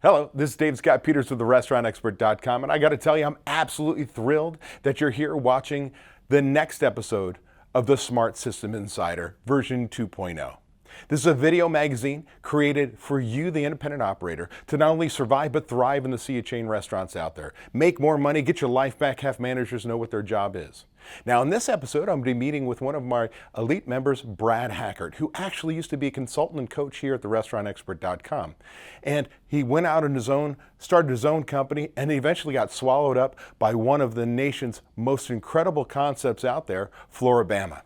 Hello, this is Dave Scott Peters with therestaurantexpert.com, and I got to tell you, I'm absolutely thrilled that you're here watching the next episode of the Smart System Insider version 2.0. This is a video magazine created for you, the independent operator, to not only survive but thrive in the sea of chain restaurants out there. Make more money, get your life back, have managers know what their job is. Now, in this episode, I'm going to be meeting with one of my elite members, Brad Hackert, who actually used to be a consultant and coach here at therestaurantexpert.com. And he went out on his own, started his own company, and eventually got swallowed up by one of the nation's most incredible concepts out there, Floribama.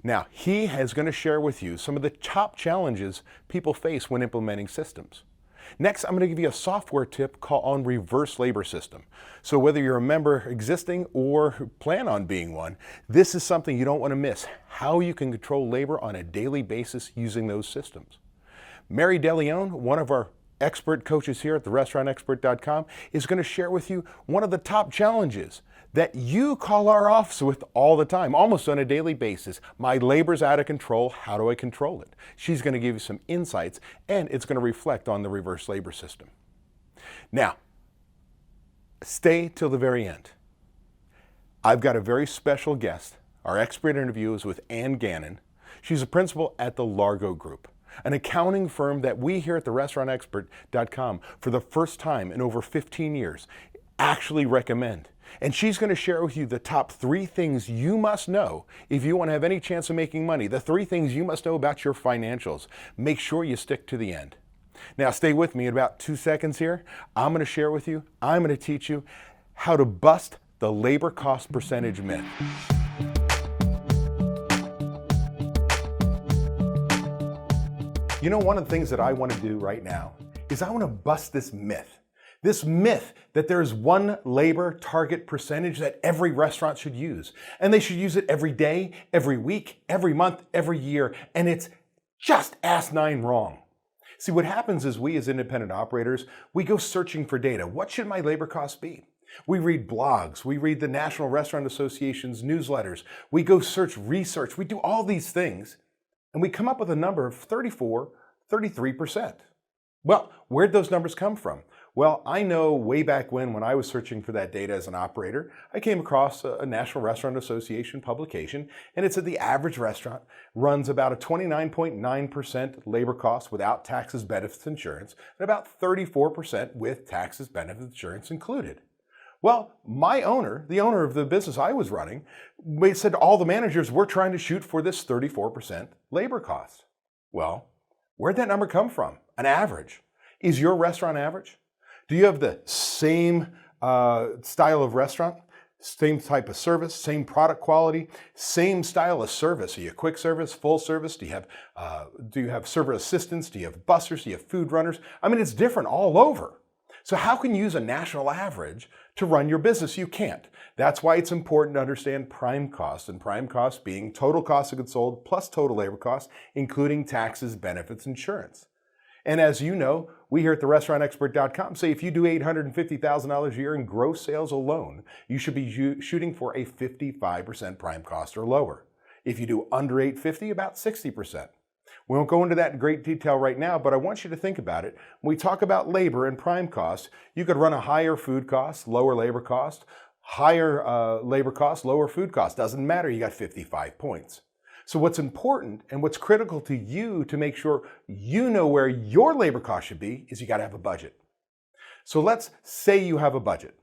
Now, he is going to share with you some of the top challenges people face when implementing systems. Next, I'm going to give you a software tip on reverse labor system. So whether you're a member existing or plan on being one, this is something you don't want to miss, how you can control labor on a daily basis using those systems. Mary Deleon, one of our expert coaches here at therestaurantexpert.com, is going to share with you one of the top challenges that you call our office with all the time, almost on a daily basis. My labor's out of control. How do I control it? She's going to give you some insights, and it's going to reflect on the reverse labor system. Now, stay till the very end. I've got a very special guest. Our expert interview is with Ann Gannon. She's a principal at the Largo Group, an accounting firm that we here at therestaurantexpert.com, for the first time in over 15 years, actually recommend. And she's going to share with you the top 3 things you must know if you want to have any chance of making money, the 3 things you must know about your financials. Make sure you stick to the end. Now, stay with me in about 2 seconds here. I'm going to share with you, I'm going to teach you how to bust the labor cost percentage myth. You know, one of the things that I want to do right now is I want to bust this myth. This myth that there's one labor target percentage that every restaurant should use. And they should use it every day, every week, every month, every year. And it's just asinine wrong. See, what happens is we as independent operators, we go searching for data. What should my labor costs be? We read blogs, we read the National Restaurant Association's newsletters, we go search research, we do all these things, and we come up with a number of 34, 33%. Well, where'd those numbers come from? Well, I know way back when I was searching for that data as an operator, I came across a National Restaurant Association publication, and it said the average restaurant runs about a 29.9% labor cost without taxes, benefits, insurance, and about 34% with taxes, benefits, insurance included. Well, my owner, the owner of the business I was running, said to all the managers, we're trying to shoot for this 34% labor cost. Well, where'd that number come from? An average. Is your restaurant average? Do you have the same style of restaurant, same type of service, same product quality, same style of service? Are you quick service, full service? Do you have server assistants? Do you have bussers? Do you have food runners? I mean, it's different all over. So how can you use a national average to run your business? You can't. That's why it's important to understand prime cost, and prime cost being total cost of goods sold plus total labor cost, including taxes, benefits, insurance. And as you know, we here at therestaurantexpert.com say if you do $850,000 a year in gross sales alone, you should be shooting for a 55% prime cost or lower. If you do under $850,000, about 60%. We won't go into that in great detail right now, but I want you to think about it. When we talk about labor and prime cost, you could run a higher food cost, lower labor cost, higher labor cost, lower food cost. Doesn't matter, you got 55 points. So what's important and what's critical to you to make sure you know where your labor cost should be is you got to have a budget. So let's say you have a budget.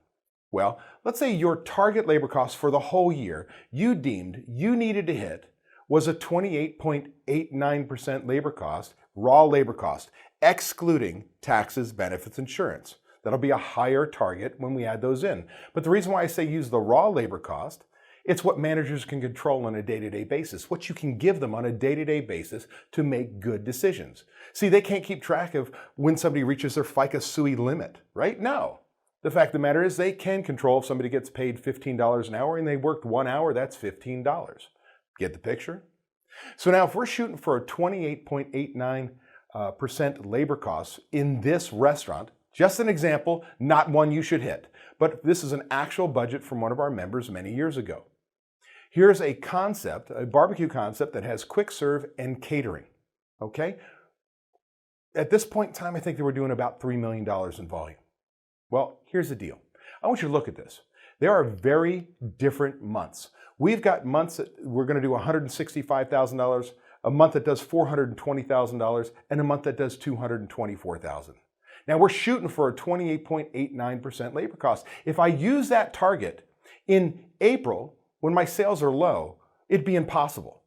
Well, let's say your target labor cost for the whole year you deemed you needed to hit was a 28.89% labor cost, raw labor cost, excluding taxes, benefits, insurance. That'll be a higher target when we add those in. But the reason why I say use the raw labor cost, it's what managers can control on a day-to-day basis, what you can give them on a day-to-day basis to make good decisions. See, they can't keep track of when somebody reaches their FICA SUI limit, right? No. The fact of the matter is they can control if somebody gets paid $15 an hour and they worked 1 hour, that's $15. Get the picture? So now if we're shooting for a 28.89% labor costs in this restaurant, just an example, not one you should hit, but this is an actual budget from one of our members many years ago. Here's a concept, a barbecue concept that has quick serve and catering, okay? At this point in time, I think they were doing about $3 million in volume. Well, here's the deal. I want you to look at this. There are very different months. We've got months that we're going to do $165,000, a month that does $420,000, and a month that does $224,000. Now we're shooting for a 28.89% labor cost. If I use that target in April, when my sales are low, it'd be impossible.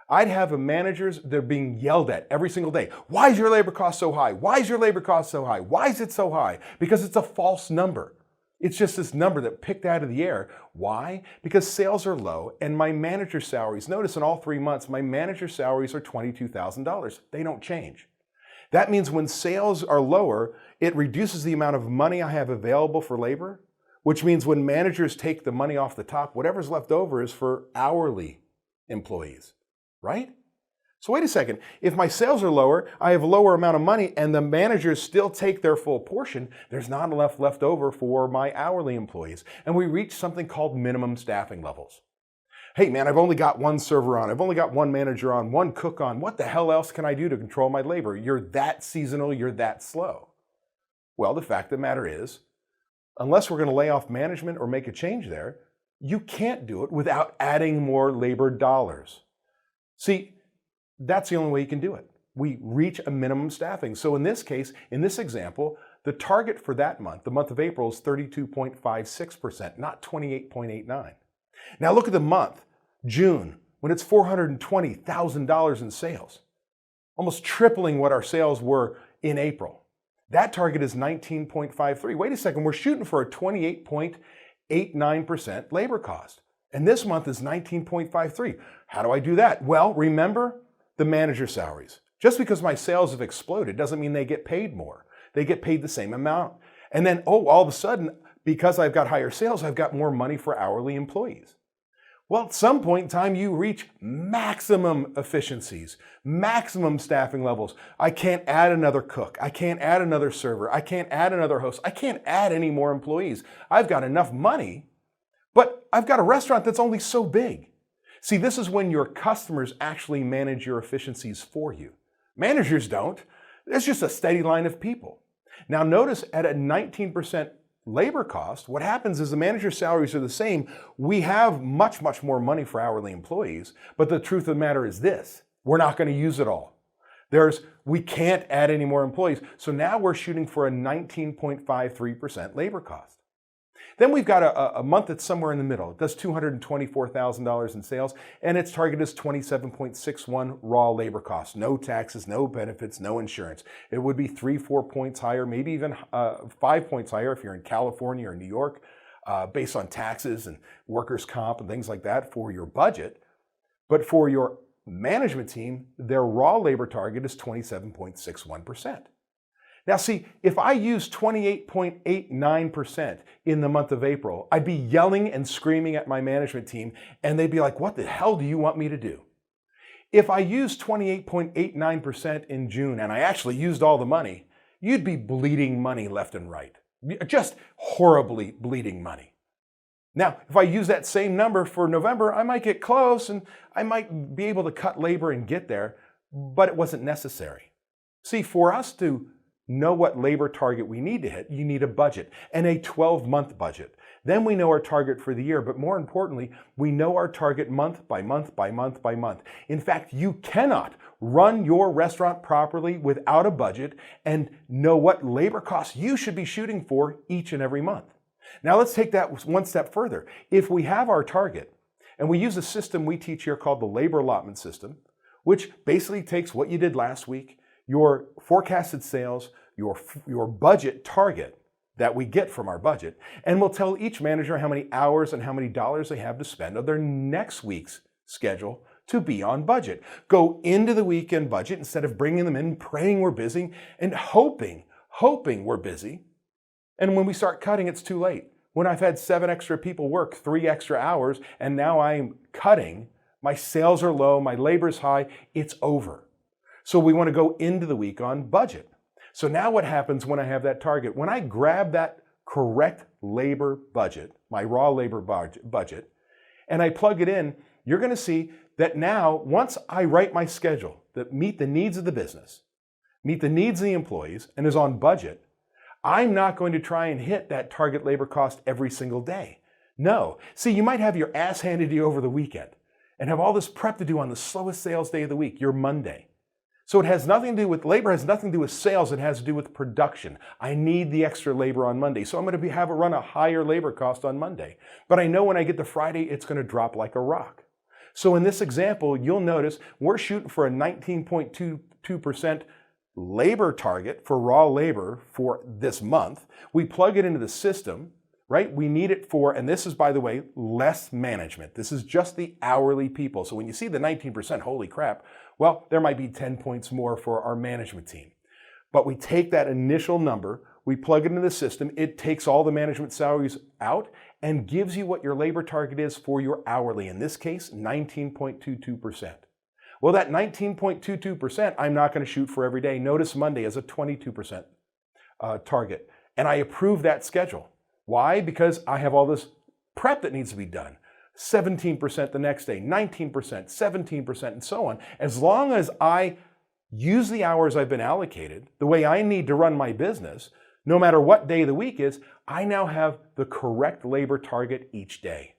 I'd have managers, they're being yelled at every single day. Why is your labor cost so high? Why is your labor cost so high? Why is it so high? Because it's a false number. It's just this number that picked out of the air. Why? Because sales are low and my manager salaries, notice in all 3 months, my manager salaries are $22,000. They don't change. That means when sales are lower, it reduces the amount of money I have available for labor, which means when managers take the money off the top, whatever's left over is for hourly employees, right? So wait a second, if my sales are lower, I have a lower amount of money and the managers still take their full portion, there's not enough left over for my hourly employees. And we reach something called minimum staffing levels. Hey man, I've only got one server on, I've only got one manager on, one cook on, what the hell else can I do to control my labor? You're that seasonal, you're that slow. Well, the fact of the matter is, unless we're going to lay off management or make a change there, you can't do it without adding more labor dollars. See, that's the only way you can do it. We reach a minimum staffing. So in this case, in this example, the target for that month, the month of April, is 32.56%, not 28.89. Now look at the month, June, when it's $420,000 in sales, almost tripling what our sales were in April. That target is 19.53. Wait a second, we're shooting for a 28.89% labor cost. And this month is 19.53. How do I do that? Well, remember the manager salaries. Just because my sales have exploded doesn't mean they get paid more. They get paid the same amount. And then, all of a sudden, because I've got higher sales, I've got more money for hourly employees. Well, at some point in time, you reach maximum efficiencies, maximum staffing levels. I can't add another cook. I can't add another server. I can't add another host. I can't add any more employees. I've got enough money, but I've got a restaurant that's only so big. See, this is when your customers actually manage your efficiencies for you. Managers don't. It's just a steady line of people. Now notice at a 19% labor cost, what happens is the manager's salaries are the same. We have much, much more money for hourly employees, but the truth of the matter is this, we're not going to use it all. We can't add any more employees. So now we're shooting for a 19.53% labor cost. Then we've got a month that's somewhere in the middle. It does $224,000 in sales, and its target is 27.61 raw labor costs. No taxes, no benefits, no insurance. It would be 3-4 points higher, maybe even 5 points higher if you're in California or New York, based on taxes and workers' comp and things like that for your budget. But for your management team, their raw labor target is 27.61%. Now see, if I use 28.89% in the month of April, I'd be yelling and screaming at my management team and they'd be like, what the hell do you want me to do? If I use 28.89% in June and I actually used all the money, you'd be bleeding money left and right. Just horribly bleeding money. Now, if I use that same number for November, I might get close and I might be able to cut labor and get there, but it wasn't necessary. See, for us to know what labor target we need to hit, you need a budget and a 12-month budget. Then we know our target for the year, but more importantly, we know our target month by month by month by month. In fact, you cannot run your restaurant properly without a budget and know what labor costs you should be shooting for each and every month. Now let's take that one step further. If we have our target and we use a system we teach here called the labor allotment system, which basically takes what you did last week, your forecasted sales, your budget target that we get from our budget, and we'll tell each manager how many hours and how many dollars they have to spend on their next week's schedule to be on budget. Go into the weekend budget instead of bringing them in, praying we're busy, and hoping we're busy. And when we start cutting, it's too late. When I've had 7 extra people work 3 extra hours, and now I'm cutting, my sales are low, my labor's high, it's over. So we want to go into the week on budget. So now what happens when I have that target? When I grab that correct labor budget, my raw labor budget, and I plug it in, you're going to see that now, once I write my schedule that meet the needs of the business, meet the needs of the employees, and is on budget, I'm not going to try and hit that target labor cost every single day. No. See, you might have your ass handed to you over the weekend and have all this prep to do on the slowest sales day of the week, your Monday. So it has nothing to do with labor, has nothing to do with sales, it has to do with production. I need the extra labor on Monday, so I'm going to have it run a higher labor cost on Monday. But I know when I get to Friday, it's going to drop like a rock. So in this example, you'll notice we're shooting for a 19.22% labor target for raw labor for this month. We plug it into the system, right? We need it for, and this is, by the way, less management. This is just the hourly people. So when you see the 19%, holy crap, well, there might be 10 points more for our management team. But we take that initial number, we plug it into the system, it takes all the management salaries out and gives you what your labor target is for your hourly. In this case, 19.22%. Well, that 19.22%, I'm not going to shoot for every day. Notice Monday as a 22% target. And I approve that schedule. Why? Because I have all this prep that needs to be done. 17% the next day, 19%, 17%, and so on. As long as I use the hours I've been allocated the way I need to run my business, no matter what day of the week is, I now have the correct labor target each day.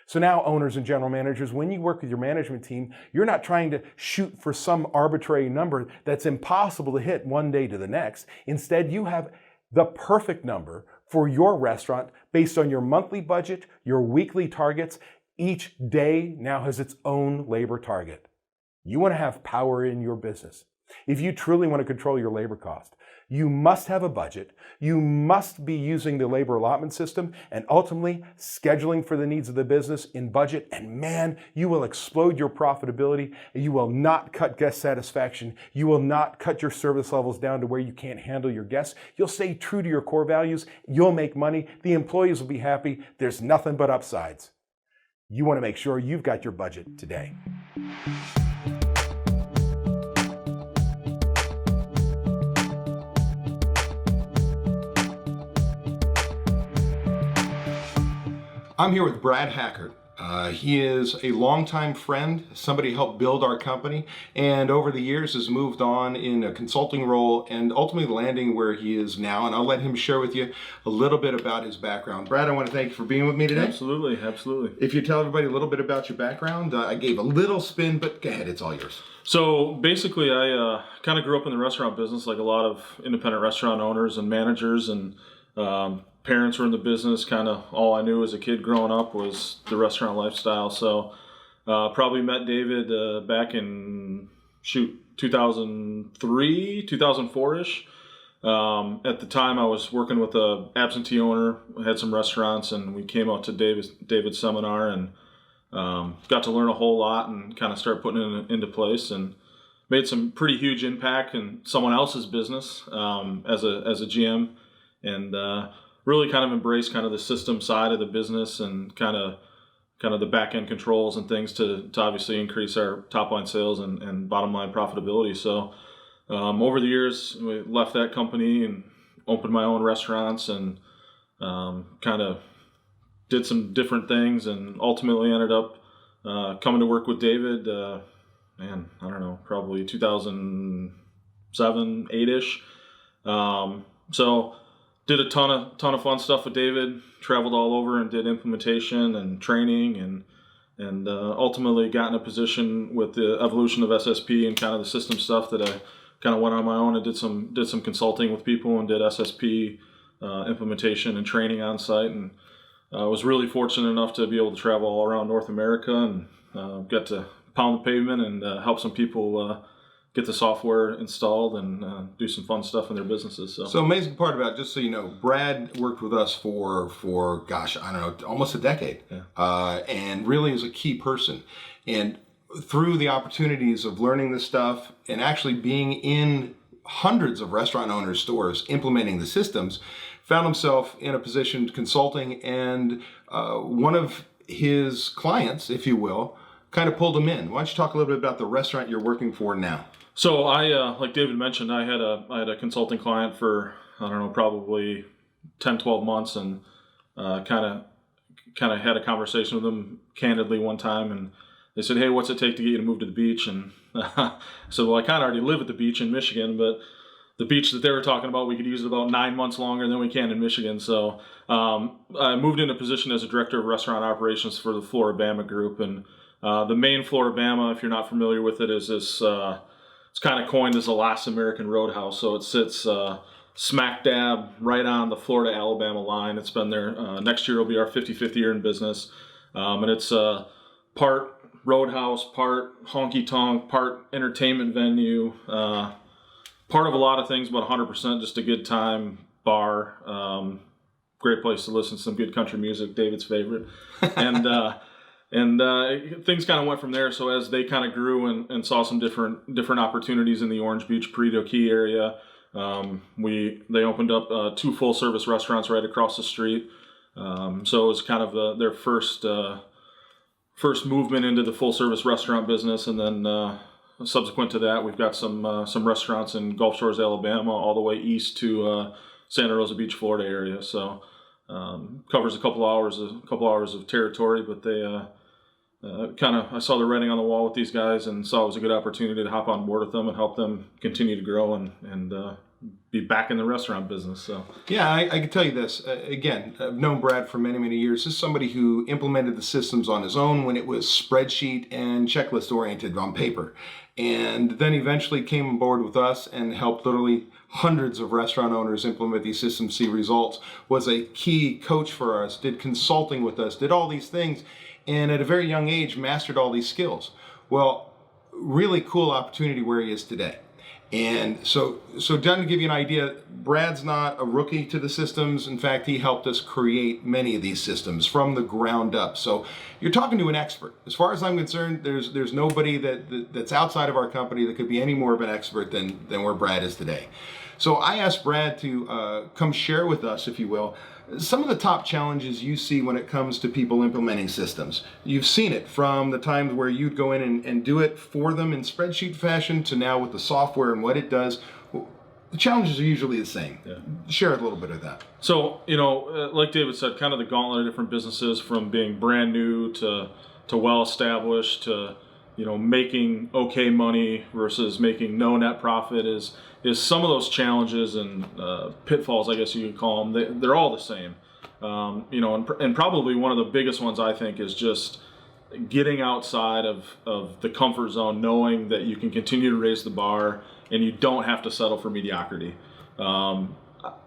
So now owners and general managers, when you work with your management team, you're not trying to shoot for some arbitrary number that's impossible to hit one day to the next. Instead, you have the perfect number for your restaurant based on your monthly budget, your weekly targets. Each day now has its own labor target. You want to have power in your business. If you truly want to control your labor cost, you must have a budget, you must be using the labor allotment system, and ultimately scheduling for the needs of the business in budget, and man, you will explode your profitability. You will not cut guest satisfaction. You will not cut your service levels down to where you can't handle your guests. You'll stay true to your core values. You'll make money. The employees will be happy. There's nothing but upsides. You want to make sure you've got your budget today. I'm here with Brad Hackert. He is a longtime friend, somebody who helped build our company, and over the years has moved on in a consulting role and ultimately landing where he is now. And I'll let him share with you a little bit about his background. Brad, I want to thank you for being with me today. Absolutely, absolutely. If you tell everybody a little bit about your background, I gave a little spin, but go ahead, it's all yours. So basically, I kind of grew up in the restaurant business like a lot of independent restaurant owners and managers, and parents were in the business. Kind of all I knew as a kid growing up was the restaurant lifestyle. So probably met David back in 2003, 2004-ish. At the time I was working with a absentee owner, had some restaurants, and we came out to David's seminar and got to learn a whole lot and kind of start putting it into place, and made some pretty huge impact in someone else's business as a GM, and really kind of embrace kind of the system side of the business and kind of the back end controls and things to obviously increase our top line sales and bottom line profitability. So over the years, we left that company and opened my own restaurants and kind of did some different things, and ultimately ended up coming to work with David. I don't know, probably 2007, 8-ish. So did a ton of fun stuff with David, traveled all over and did implementation and training, and ultimately got in a position with the evolution of SSP and kind of the system stuff that I kind of went on my own and did some consulting with people and did SSP implementation and training on site, and was really fortunate enough to be able to travel all around North America and got to pound the pavement and help some people get the software installed and do some fun stuff in their businesses. So amazing part about, just so you know, Brad worked with us for gosh, I don't know, almost a decade, yeah. And really is a key person. And through the opportunities of learning this stuff and actually being in hundreds of restaurant owners' stores implementing the systems, found himself in a position consulting, and one of his clients, if you will, kind of pulled him in. Why don't you talk a little bit about the restaurant you're working for now? So I, like David mentioned, I had a consulting client for, I don't know, probably 10, 12 months, and kind of had a conversation with them candidly one time, and they said, "Hey, what's it take to get you to move to the beach?" And I said, "Well, I kind of already live at the beach in Michigan, but the beach that they were talking about, we could use it about 9 months longer than we can in Michigan. So I moved into a position as a director of restaurant operations for the Floribama group. And the main Floribama, if you're not familiar with it, is this, it's kind of coined as the last American roadhouse. So it sits smack dab right on the Florida-Alabama line. It's been there. Next year will be our 55th year in business. And it's part roadhouse, part honky-tonk, part entertainment venue, part of a lot of things, but 100% just a good time bar. Great place to listen to some good country music, David's favorite. And things kind of went from there. So as they kind of grew and saw some different opportunities in the Orange Beach, Perito Key area, they opened up 2 full-service restaurants right across the street. So it was kind of their first movement into the full-service restaurant business, and then subsequent to that, we've got some restaurants in Gulf Shores, Alabama, all the way east to Santa Rosa Beach, Florida area. So covers a couple hours of territory, but they I saw the writing on the wall with these guys and saw it was a good opportunity to hop on board with them and help them continue to grow and be back in the restaurant business. So yeah, I can tell you this. Again, I've known Brad for many, many years. This is somebody who implemented the systems on his own when it was spreadsheet and checklist oriented on paper. And then eventually came on board with us and helped literally hundreds of restaurant owners implement these systems, see results, was a key coach for us, did consulting with us, did all these things, and at a very young age mastered all these skills. Well, really cool opportunity where he is today. And so John, to give you an idea, Brad's not a rookie to the systems. In fact, he helped us create many of these systems from the ground up. So you're talking to an expert. As far as I'm concerned, there's nobody that's outside of our company that could be any more of an expert than where Brad is today. So I asked Brad to come share with us, if you will, some of the top challenges you see when it comes to people implementing systems. You've seen it from the times where you'd go in and do it for them in spreadsheet fashion to now with the software and what it does. The challenges are usually the same. Yeah. Share a little bit of that. So, like David said, kind of the gauntlet of different businesses, from being brand new to well-established to, making okay money versus making no net profit is some of those challenges and pitfalls, I guess you could call them. They're all the same. And probably one of the biggest ones, I think, is just getting outside of the comfort zone, knowing that you can continue to raise the bar and you don't have to settle for mediocrity. I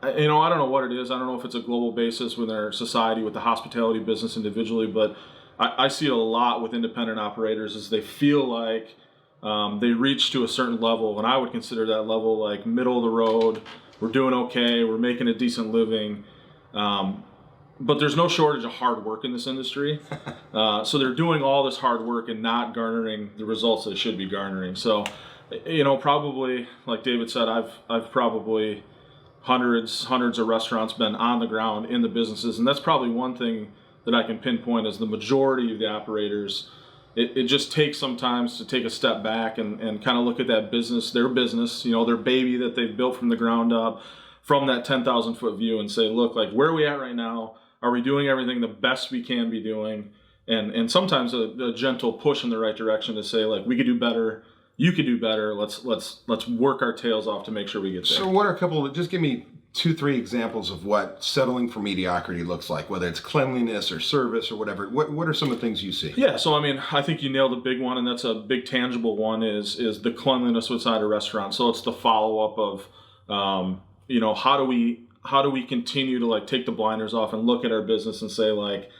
don't know what it is. I don't know if it's a global basis with our society, with the hospitality business individually, but I see it a lot with independent operators as they feel like they reach to a certain level, and I would consider that level like middle of the road. We're doing okay. We're making a decent living. But there's no shortage of hard work in this industry. So they're doing all this hard work and not garnering the results they should be garnering. So, probably, like David said, I've probably hundreds of restaurants been on the ground in the businesses. And that's probably one thing that I can pinpoint as the majority of the operators. It just takes sometimes to take a step back and kind of look at that business, their baby that they've built from the ground up, from that 10,000 foot view, and say, look, like, where are we at right now? Are we doing everything the best we can be doing? And sometimes a gentle push in the right direction to say, like, we could do better, you could do better. Let's work our tails off to make sure we get there. So what are just give me 2-3 examples of what settling for mediocrity looks like, whether it's cleanliness or service or whatever. What are some of the things you see? Yeah, so I think you nailed a big one, and that's a big tangible one is the cleanliness inside a restaurant. So it's the follow-up of, how do we continue to like take the blinders off and look at our business and say, like,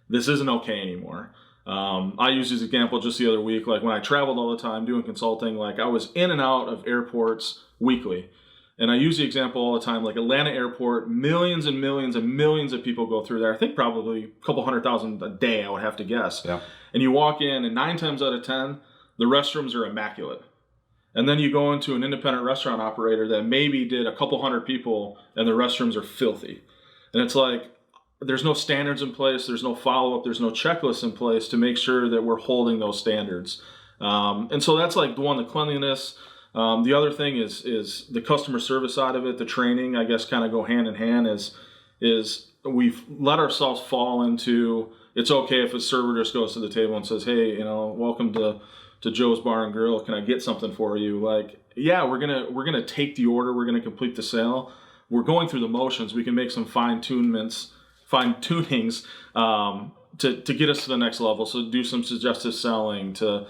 this isn't okay anymore. I used this example just the other week, like when I traveled all the time doing consulting, like I was in and out of airports weekly. And I use the example all the time, like Atlanta airport, millions and millions and millions of people go through there. I think probably a couple 100,000 a day, I would have to guess. Yeah. And you walk in and 9 times out of 10, the restrooms are immaculate. And then you go into an independent restaurant operator that maybe did a couple hundred people and the restrooms are filthy. And it's like, there's no standards in place, there's no follow-up, there's no checklist in place to make sure that we're holding those standards. And so that's like the cleanliness. The other thing is the customer service side of it, the training, I guess, kind of go hand in hand is we've let ourselves fall into, it's okay if a server just goes to the table and says, hey, welcome to Joe's Bar and Grill, can I get something for you? Like, yeah, we're gonna take the order, we're gonna complete the sale. We're going through the motions. We can make some fine tunings to get us to the next level. So do some suggestive selling, to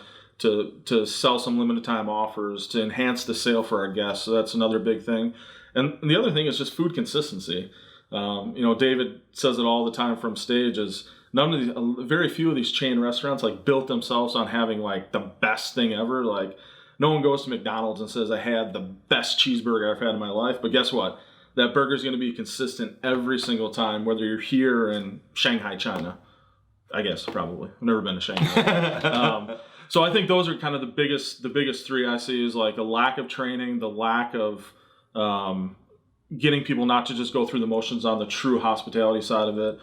sell some limited time offers, to enhance the sale for our guests. So that's another big thing. And the other thing is just food consistency. David says it all the time from stage, is very few of these chain restaurants like built themselves on having like the best thing ever. Like, no one goes to McDonald's and says, I had the best cheeseburger I've had in my life. But guess what? That burger is going to be consistent every single time, whether you're here in Shanghai, China. I guess, probably. I've never been to Shanghai. So I think those are kind of the biggest three I see, is like a lack of training, the lack of getting people not to just go through the motions on the true hospitality side of it,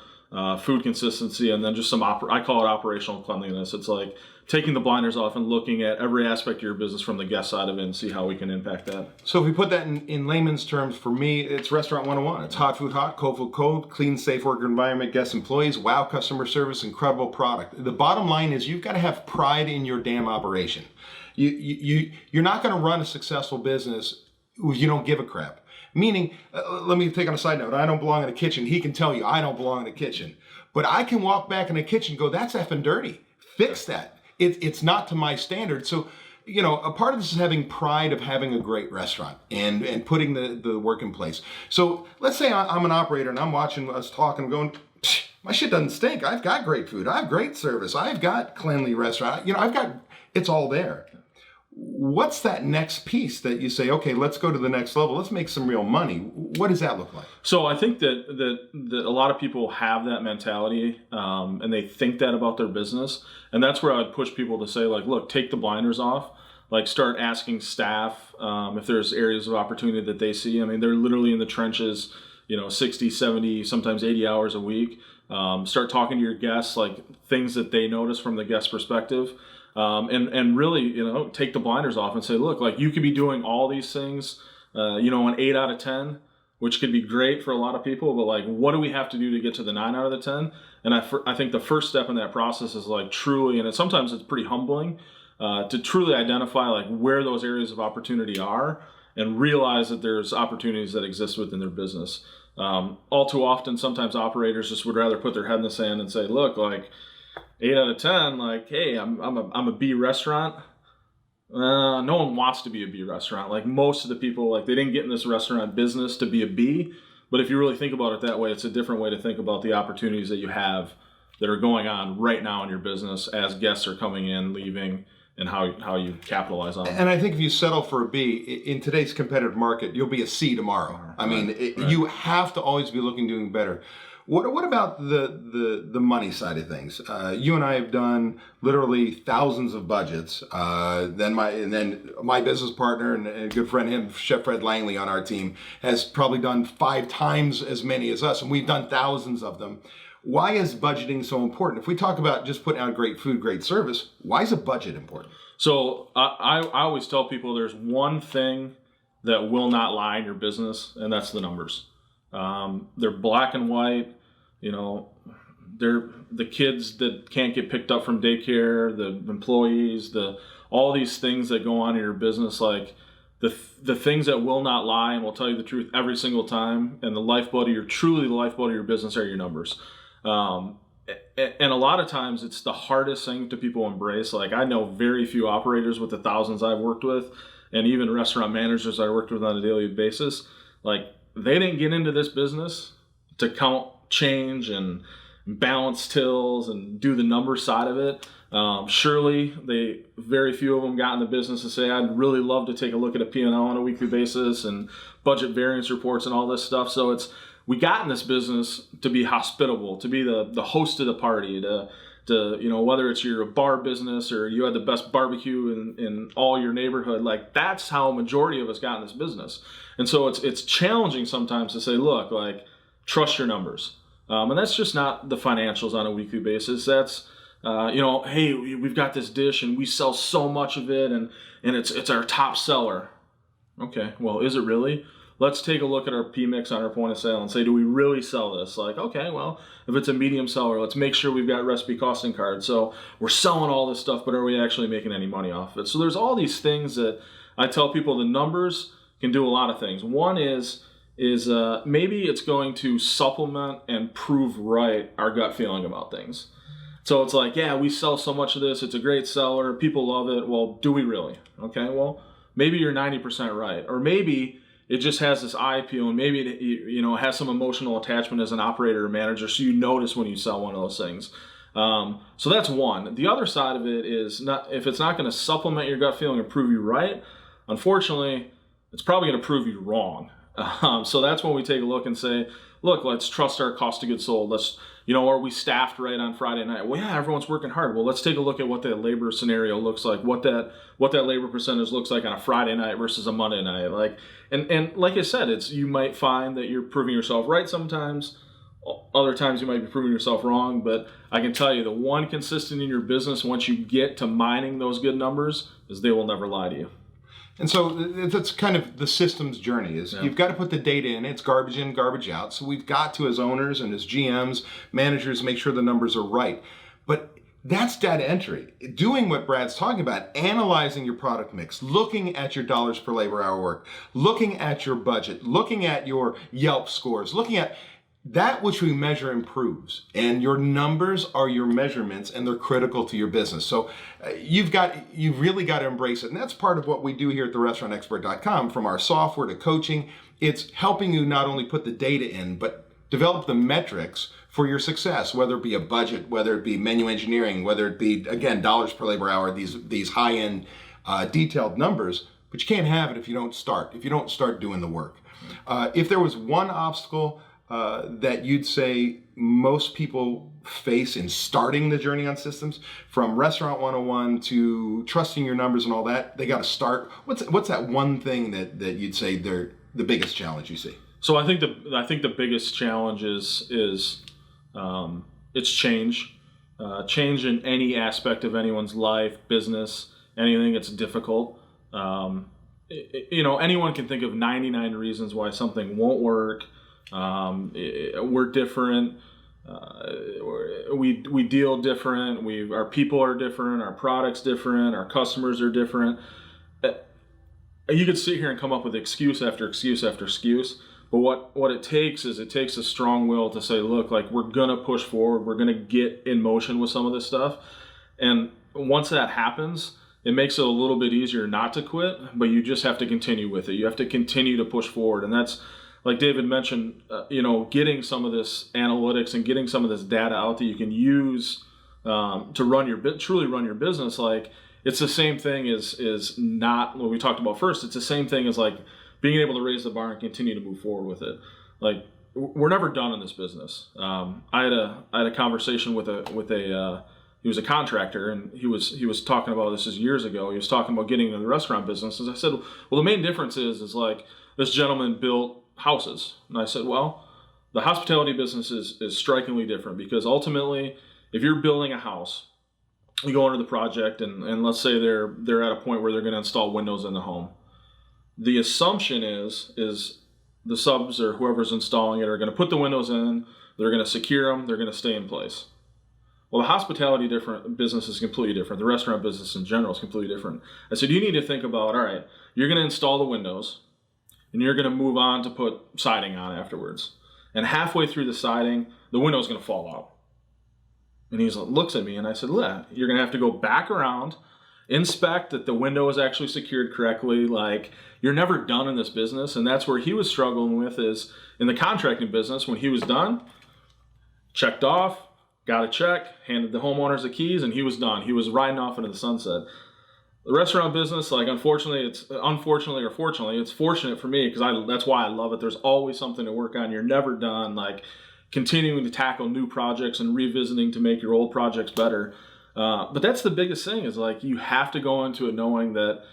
food consistency, and then just some, I call it operational cleanliness. It's like taking the blinders off and looking at every aspect of your business from the guest side of it and see how we can impact that. So if we put that in layman's terms, for me, it's Restaurant 101. It's hot food hot, cold food cold, clean, safe work environment, guest employees, wow customer service, incredible product. The bottom line is you've got to have pride in your damn operation. You're not going to run a successful business if you don't give a crap. Meaning, let me take on a side note, I don't belong in a kitchen. He can tell you I don't belong in a kitchen. But I can walk back in a kitchen and go, that's effing dirty. Fix that. It's not to my standard. So, a part of this is having pride of having a great restaurant and putting the work in place. So let's say I'm an operator and I'm watching us talking and going, my shit doesn't stink. I've got great food. I have great service. I've got cleanly restaurant. It's all there. What's that next piece that you say, okay, let's go to the next level. Let's make some real money. What does that look like? So I think that a lot of people have that mentality, and they think that about their business. And that's where I would push people to say, like, look, take the blinders off. Like, start asking staff if there's areas of opportunity that they see. I mean, they're literally in the trenches, 60, 70, sometimes 80 hours a week. Start talking to your guests, like things that they notice from the guest perspective. And really, take the blinders off and say, look, like, you could be doing all these things, an 8 out of 10, which could be great for a lot of people, but like, what do we have to do to get to the 9 out of the 10? And I think the first step in that process is like truly, and sometimes it's pretty humbling, to truly identify like where those areas of opportunity are and realize that there's opportunities that exist within their business. All too often, sometimes operators just would rather put their head in the sand and say, look, like, 8 out of 10, like, hey, I'm a B restaurant. No one wants to be a B restaurant. Like, most of the people, like, they didn't get in this restaurant business to be a B. But if you really think about it that way, it's a different way to think about the opportunities that you have that are going on right now in your business as guests are coming in, leaving, and how you capitalize on it. And I think if you settle for a B, in today's competitive market, you'll be a C tomorrow. I mean, you have to always be looking doing better. What about the money side of things? You and I have done literally thousands of budgets. Then my business partner and a good friend, Chef Fred Langley on our team, has probably done 5 times as many as us, and we've done thousands of them. Why is budgeting so important? If we talk about just putting out great food, great service, why is a budget important? So I always tell people there's one thing that will not lie in your business, and that's the numbers. They're black and white. They're the kids that can't get picked up from daycare, the employees, all these things that go on in your business, like the things that will not lie and will tell you the truth every single time. And truly the lifeblood of your business are your numbers. And a lot of times it's the hardest thing to people embrace. Like, I know very few operators with the thousands I've worked with, and even restaurant managers I worked with on a daily basis. Like, they didn't get into this business to count change and balance tills and do the number side of it. Surely very few of them got in the business to say, I'd really love to take a look at a P&L on a weekly basis and budget variance reports and all this stuff. So we got in this business to be hospitable, to be the host of the party, to whether it's your bar business or you had the best barbecue in all your neighborhood, like, that's how a majority of us got in this business. And so it's challenging sometimes to say, look, like, trust your numbers. And that's just not the financials on a weekly basis. That's, hey, we've got this dish and we sell so much of it and it's our top seller. Okay, well, is it really? let's take a look at our P-mix on our point of sale and say, do we really sell this? Like, okay, well, if it's a medium seller, let's make sure we've got recipe costing cards. So we're selling all this stuff, but are we actually making any money off of it? So there's all these things that I tell people the numbers can do a lot of things. One is maybe it's going to supplement and prove right our gut feeling about things. So it's like, yeah, we sell so much of this. It's a great seller. People love it. Well, do we really? Okay, well, maybe you're 90% right. Or maybe it just has this eye appeal, and maybe it, it has some emotional attachment as an operator or manager, so you notice when you sell one of those things. So that's one. The other side of it is, if it's not going to supplement your gut feeling and prove you right, unfortunately, it's probably going to prove you wrong. So that's when we take a look and say, look, let's trust our cost of goods sold. Are we staffed right on Friday night? Well, yeah, everyone's working hard. Well, let's take a look at what that labor scenario looks like, what that labor percentage looks like on a Friday night versus a Monday night. And like I said, you might find that you're proving yourself right sometimes. Other times you might be proving yourself wrong. But I can tell you, the one consistent in your business, once you get to mining those good numbers, is they will never lie to you. And so that's kind of the systems journey is You've got to put the data in. It's garbage in, garbage out. So we've got to, as owners and as GMs, managers, make sure the numbers are right. But that's data entry. Doing what Brad's talking about, analyzing your product mix, looking at your dollars per labor hour work, looking at your budget, looking at your Yelp scores, looking at that which we measure improves, and your numbers are your measurements, and they're critical to your business. So you've really got to embrace it. And that's part of what we do here at therestaurantexpert.com, from our software to coaching. It's helping you not only put the data in, but develop the metrics for your success, whether it be a budget, whether it be menu engineering, whether it be, again, dollars per labor hour, these high-end detailed numbers. But you can't have it if you don't start doing the work. If there was one obstacle that you'd say most people face in starting the journey on systems, from Restaurant 101 to trusting your numbers and all that, they got to start. What's that one thing that you'd say they're the biggest challenge you see? So I think the biggest challenge is it's change. Change in any aspect of anyone's life, business, anything. It's difficult. Anyone can think of 99 reasons why something won't work. We're different. We deal different. Our people are different. Our product's different. Our customers are different. You could sit here and come up with excuse after excuse after excuse. But what it takes is a strong will to say, look, like, we're gonna push forward. We're gonna get in motion with some of this stuff. And once that happens, it makes it a little bit easier not to quit. But you just have to continue with it. You have to continue to push forward, and that's, like David mentioned, getting some of this analytics and getting some of this data out that you can use to truly run your business. Like, it's the same thing as not what we talked about first. It's the same thing as, like, being able to raise the bar and continue to move forward with it. Like, we're never done in this business. I had a conversation with he was a contractor, and he was talking about this years ago. He was talking about getting into the restaurant business. As I said, well, the main difference is like, this gentleman built houses. And I said, well, the hospitality business is strikingly different, because ultimately, if you're building a house, you go into the project, and let's say they're at a point where they're going to install windows in the home. The assumption is the subs or whoever's installing it are going to put the windows in, they're going to secure them, they're going to stay in place. Well, the hospitality business is completely different. The restaurant business in general is completely different. I said, you need to think about, all right, you're going to install the windows, and you're going to move on to put siding on afterwards. And halfway through the siding, the window's going to fall out. And he looks at me, and I said, you're going to have to go back around, inspect that the window is actually secured correctly. Like, you're never done in this business. And that's where he was struggling with, is in the contracting business. When he was done, checked off, got a check, handed the homeowners the keys, and he was done. He was riding off into the sunset. The restaurant business, like, unfortunately or fortunately, it's fortunate for me, because that's why I love it. There's always something to work on. You're never done, like, continuing to tackle new projects and revisiting to make your old projects better. But that's the biggest thing, is, like, you have to go into it knowing that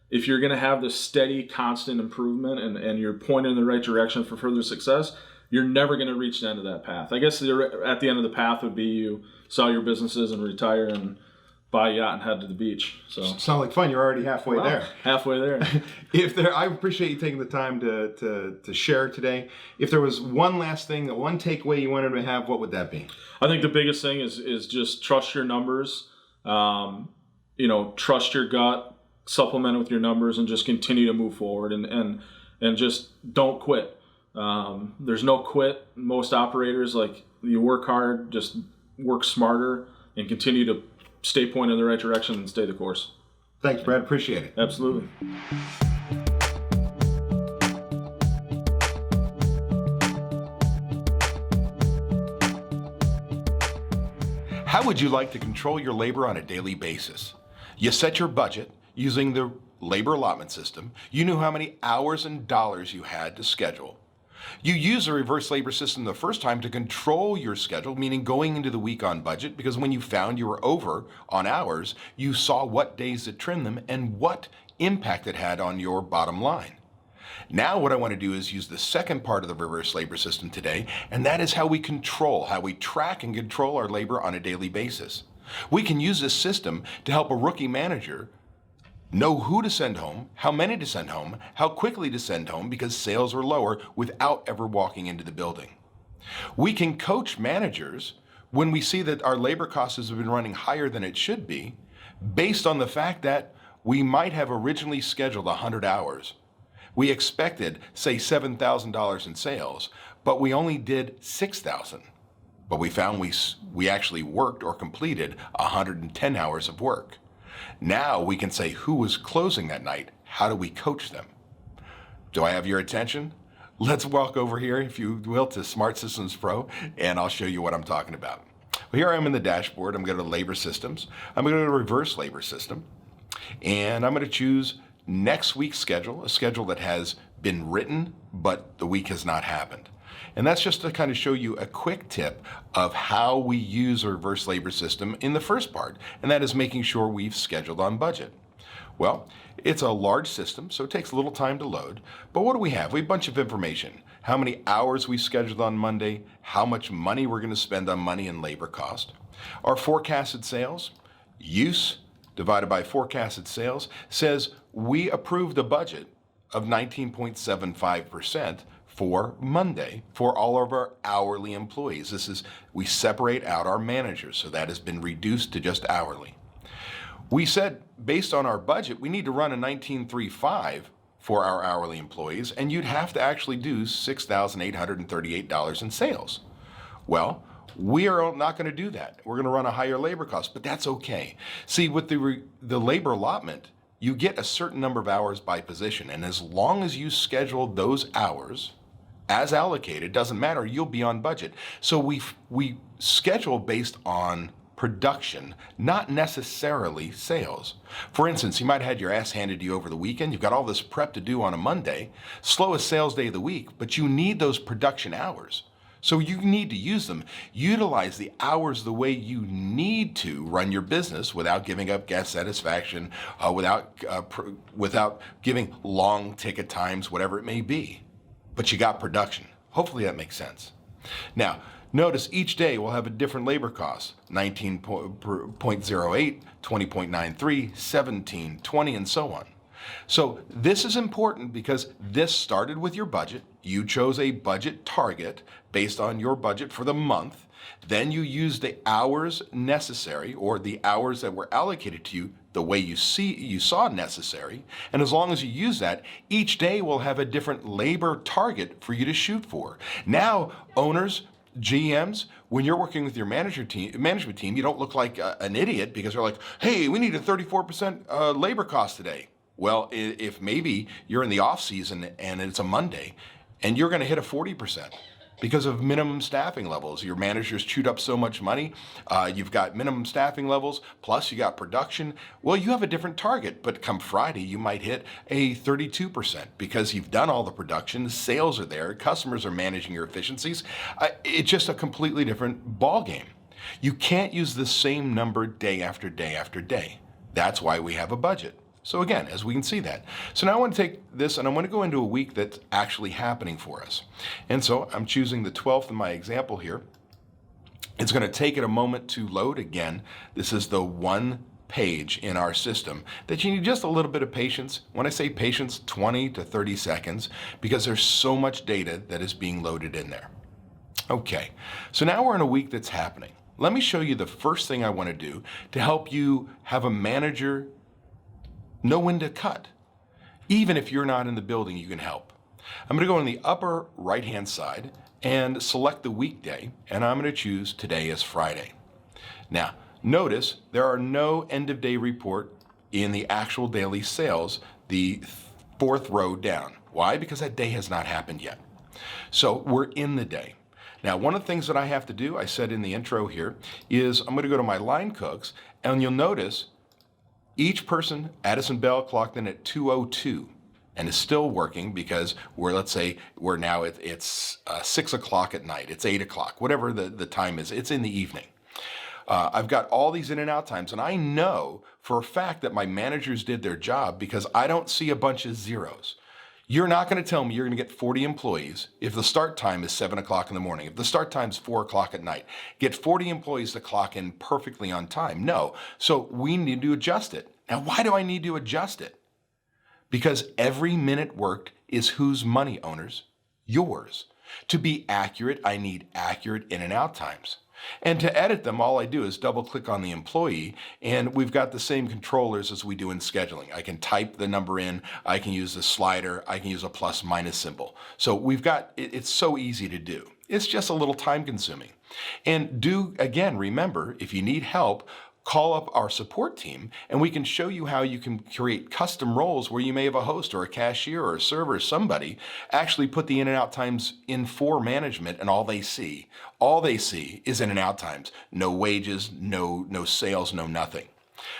if you're going to have this steady, constant improvement and you're pointing in the right direction for further success, you're never going to reach the end of that path. I guess at the end of the path would be you sell your businesses and retire, and buy a yacht and head to the beach. So Sound like fun. You're already halfway there. halfway there. I appreciate you taking the time to share today. If there was one last thing, one takeaway you wanted to have, what would that be? I think the biggest thing is just trust your numbers. Trust your gut, supplement with your numbers, and just continue to move forward and just don't quit. There's no quit. Most operators, like, you work hard, just work smarter, and continue to stay pointed in the right direction and stay the course. Thanks, Brad. Appreciate it. Absolutely. How would you like to control your labor on a daily basis? You set your budget using the labor allotment system. You knew how many hours and dollars you had to schedule. You use a reverse labor system the first time to control your schedule, meaning going into the week on budget, because when you found you were over on hours, you saw what days to trim them and what impact it had on your bottom line. Now what I want to do is use the second part of the reverse labor system today, and that is how we track and control our labor on a daily basis. We can use this system to help a rookie manager know who to send home, how many to send home, how quickly to send home because sales are lower without ever walking into the building. We can coach managers when we see that our labor costs have been running higher than it should be, based on the fact that we might have originally scheduled 100 hours. We expected, say, $7,000 in sales, but we only did $6,000. But we found we actually worked or completed 110 hours of work. Now we can say who was closing that night. How do we coach them? Do I have your attention? Let's walk over here, if you will, to Smart Systems Pro, and I'll show you what I'm talking about. Well, here I am in the dashboard. I'm going to go to Labor Systems. I'm going to go to Reverse Labor System, and I'm going to choose next week's schedule, a schedule that has been written, but the week has not happened. And that's just to kind of show you a quick tip of how we use a reverse labor system in the first part, and that is making sure we've scheduled on budget. Well, it's a large system, so it takes a little time to load, but what do we have? We have a bunch of information. How many hours we scheduled on Monday, how much money we're going to spend on money and labor cost, our forecasted sales, use divided by forecasted sales, says we approved a budget of 19.75% for Monday for all of our hourly employees. We separate out our managers, so that has been reduced to just hourly. We said, based on our budget, we need to run a 19.35 for our hourly employees, and you'd have to actually do $6,838 in sales. Well, we are not going to do that. We're going to run a higher labor cost, but that's okay. See, with the labor allotment, you get a certain number of hours by position, and as long as you schedule those hours as allocated, doesn't matter, you'll be on budget. So we schedule based on production, not necessarily sales. For instance, you might have had your ass handed to you over the weekend. You've got all this prep to do on a Monday, slowest sales day of the week, but you need those production hours. So you need to use them. Utilize the hours the way you need to run your business without giving up guest satisfaction, without giving long ticket times, whatever it may be. But you got production. Hopefully that makes sense. Now, notice each day will have a different labor cost, 19.08, 20.93, 17, 20, and so on. So this is important because this started with your budget. You chose a budget target based on your budget for the month. Then you used the hours necessary, or the hours that were allocated to you the way you saw necessary. And as long as you use that, each day will have a different labor target for you to shoot for. Now, owners, GMs, when you're working with your management team, you don't look like an idiot because they're like, hey, we need a 34% labor cost today. Well, if maybe you're in the off season and it's a Monday and you're going to hit a 40% because of minimum staffing levels. Your manager's chewed up so much money. You've got minimum staffing levels, plus you got production. Well, you have a different target, but come Friday, you might hit a 32% because you've done all the production, sales are there, customers are managing your efficiencies. It's just a completely different ball game. You can't use the same number day after day after day. That's why we have a budget. So again, as we can see that. So now I want to take this and I want to go into a week that's actually happening for us. And so I'm choosing the 12th in my example here. It's going to take it a moment to load again. This is the one page in our system that you need just a little bit of patience. When I say patience, 20 to 30 seconds, because there's so much data that is being loaded in there. Okay, so now we're in a week that's happening. Let me show you the first thing I want to do to help you have a manager know when to cut. Even if you're not in the building, you can help. I'm going to go on the upper right-hand side and select the weekday, and I'm going to choose today as Friday. Now, notice there are no end-of-day report in the actual daily sales, the fourth row down. Why? Because that day has not happened yet. So we're in the day. Now, one of the things that I have to do, I said in the intro here, is I'm going to go to my line cooks, and you'll notice each person, Addison Bell, clocked in at 2:02 and is still working because let's say we're now it's 6 o'clock at night, it's 8 o'clock, whatever the time is, it's in the evening. I've got all these in and out times, and I know for a fact that my managers did their job because I don't see a bunch of zeros. You're not going to tell me you're going to get 40 employees if the start time is 7 o'clock in the morning, if the start time is 4 o'clock at night. Get 40 employees to clock in perfectly on time. No. So we need to adjust it. Now, why do I need to adjust it? Because every minute worked is whose money, owners? Yours. To be accurate, I need accurate in and out times. And to edit them, all I do is double click on the employee, and we've got the same controllers as we do in scheduling. I can type the number in, I can use the slider, I can use a plus minus symbol. So it's so easy to do. It's just a little time consuming. And again, remember, if you need help, call up our support team and we can show you how you can create custom roles where you may have a host or a cashier or a server, somebody actually put the in and out times in for management, and all they see is in and out times. No wages, no sales, no nothing.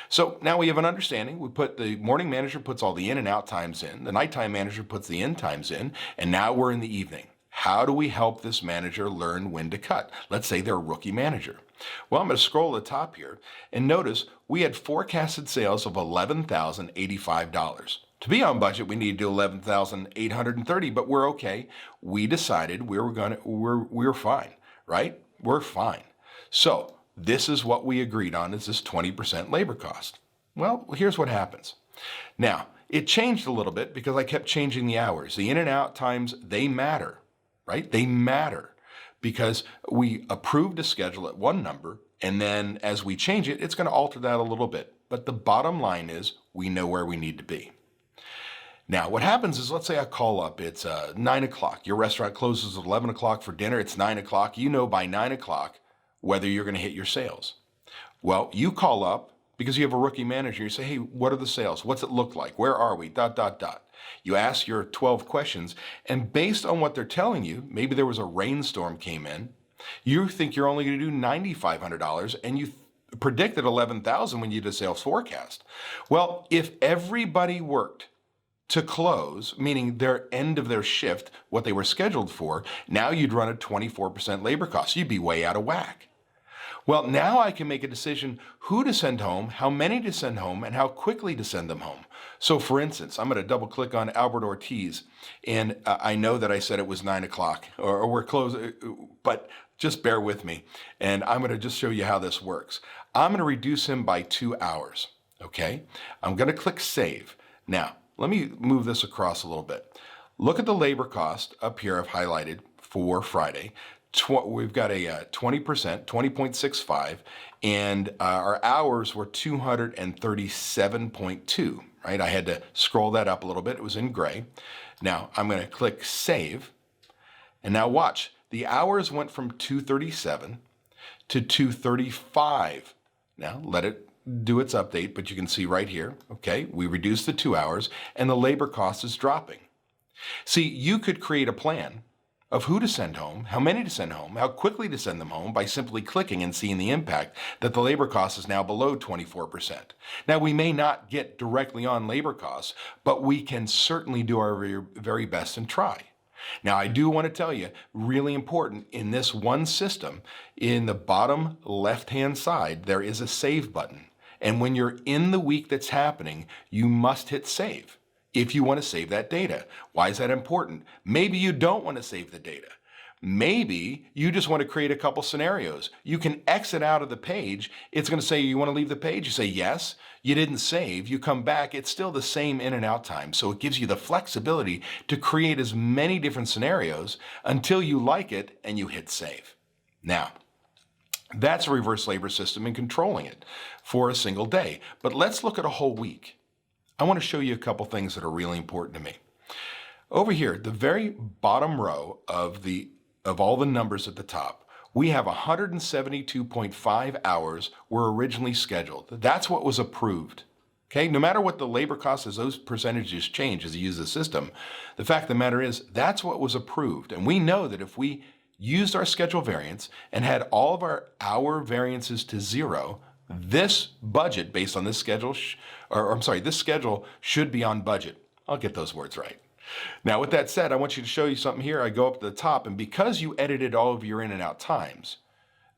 So now we have an understanding. The morning manager puts all the in and out times in, the nighttime manager puts the in times in, and now we're in the evening. How do we help this manager learn when to cut? Let's say they're a rookie manager. Well, I'm going to scroll to the top here and notice we had forecasted sales of $11,085. To be on budget, we need to do $11,830, but we're okay. We decided we're fine, right? We're fine. So this is what we agreed on, is this 20% labor cost. Well, here's what happens. Now, it changed a little bit because I kept changing the hours. The in and out times, they matter, right? They matter because we approved a schedule at one number, and then as we change it, it's going to alter that a little bit. But the bottom line is we know where we need to be. Now, what happens is, let's say I call up, it's 9 o'clock. Your restaurant closes at 11 o'clock for dinner. It's 9 o'clock. You know by 9 o'clock whether you're going to hit your sales. Well, you call up because you have a rookie manager. You say, hey, what are the sales? What's it look like? Where are we? ... You ask your 12 questions, and based on what they're telling you, maybe there was a rainstorm came in, you think you're only going to do $9,500, and you predicted $11,000 when you did a sales forecast. Well, if everybody worked to close, meaning their end of their shift, what they were scheduled for, now you'd run a 24% labor cost. You'd be way out of whack. Well, now I can make a decision who to send home, how many to send home, and how quickly to send them home. So for instance, I'm going to double click on Albert Ortiz, and I know that I said it was 9 o'clock, or we're closed, but just bear with me, and I'm going to just show you how this works. I'm going to reduce him by 2 hours, okay? I'm going to click Save. Now, let me move this across a little bit. Look at the labor cost up here I've highlighted for Friday. We've got a 20%, 20.65, and our hours were 237.2, right? I had to scroll that up a little bit. It was in gray. Now I'm going to click Save, and now watch. The hours went from 237 to 235. Now let it do its update, but you can see right here, okay, we reduced the 2 hours, and the labor cost is dropping. See, you could create a plan of who to send home, how many to send home, how quickly to send them home by simply clicking and seeing the impact that the labor cost is now below 24%. Now, we may not get directly on labor costs, but we can certainly do our very best and try. Now, I do want to tell you, really important, in this one system, in the bottom left-hand side, there is a save button. And when you're in the week that's happening, you must hit save if you want to save that data. Why is that important? Maybe you don't want to save the data. Maybe you just want to create a couple scenarios. You can exit out of the page. It's going to say, you want to leave the page? You say yes. You didn't save. You come back. It's still the same in and out time. So it gives you the flexibility to create as many different scenarios until you like it and you hit save. Now, that's a reverse labor system and controlling it for a single day. But let's look at a whole week. I want to show you a couple things that are really important to me. Over here, the very bottom row of all the numbers at the top, we have 172.5 hours were originally scheduled. That's what was approved. Okay, no matter what the labor costs, as those percentages change as you use the system, the fact of the matter is that's what was approved. And we know that if we used our schedule variance and had all of our hour variances to zero, this budget based on this schedule, this schedule should be on budget. I'll get those words right. Now, with that said, I want you to show you something here. I go up to the top, and because you edited all of your in and out times,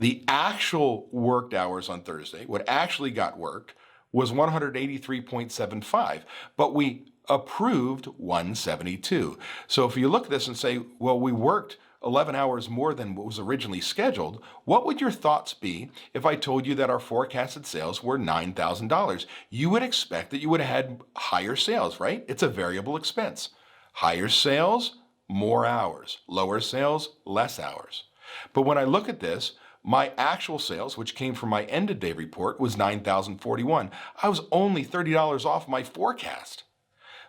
the actual worked hours on Thursday, what actually got worked, was 183.75, but we approved 172. So if you look at this and say, well, we worked 11 hours more than what was originally scheduled, what would your thoughts be if I told you that our forecasted sales were $9,000? You would expect that you would have had higher sales, right? It's a variable expense. Higher sales, more hours. Lower sales, less hours. But when I look at this, my actual sales, which came from my end of day report, was $9,041. I was only $30 off my forecast.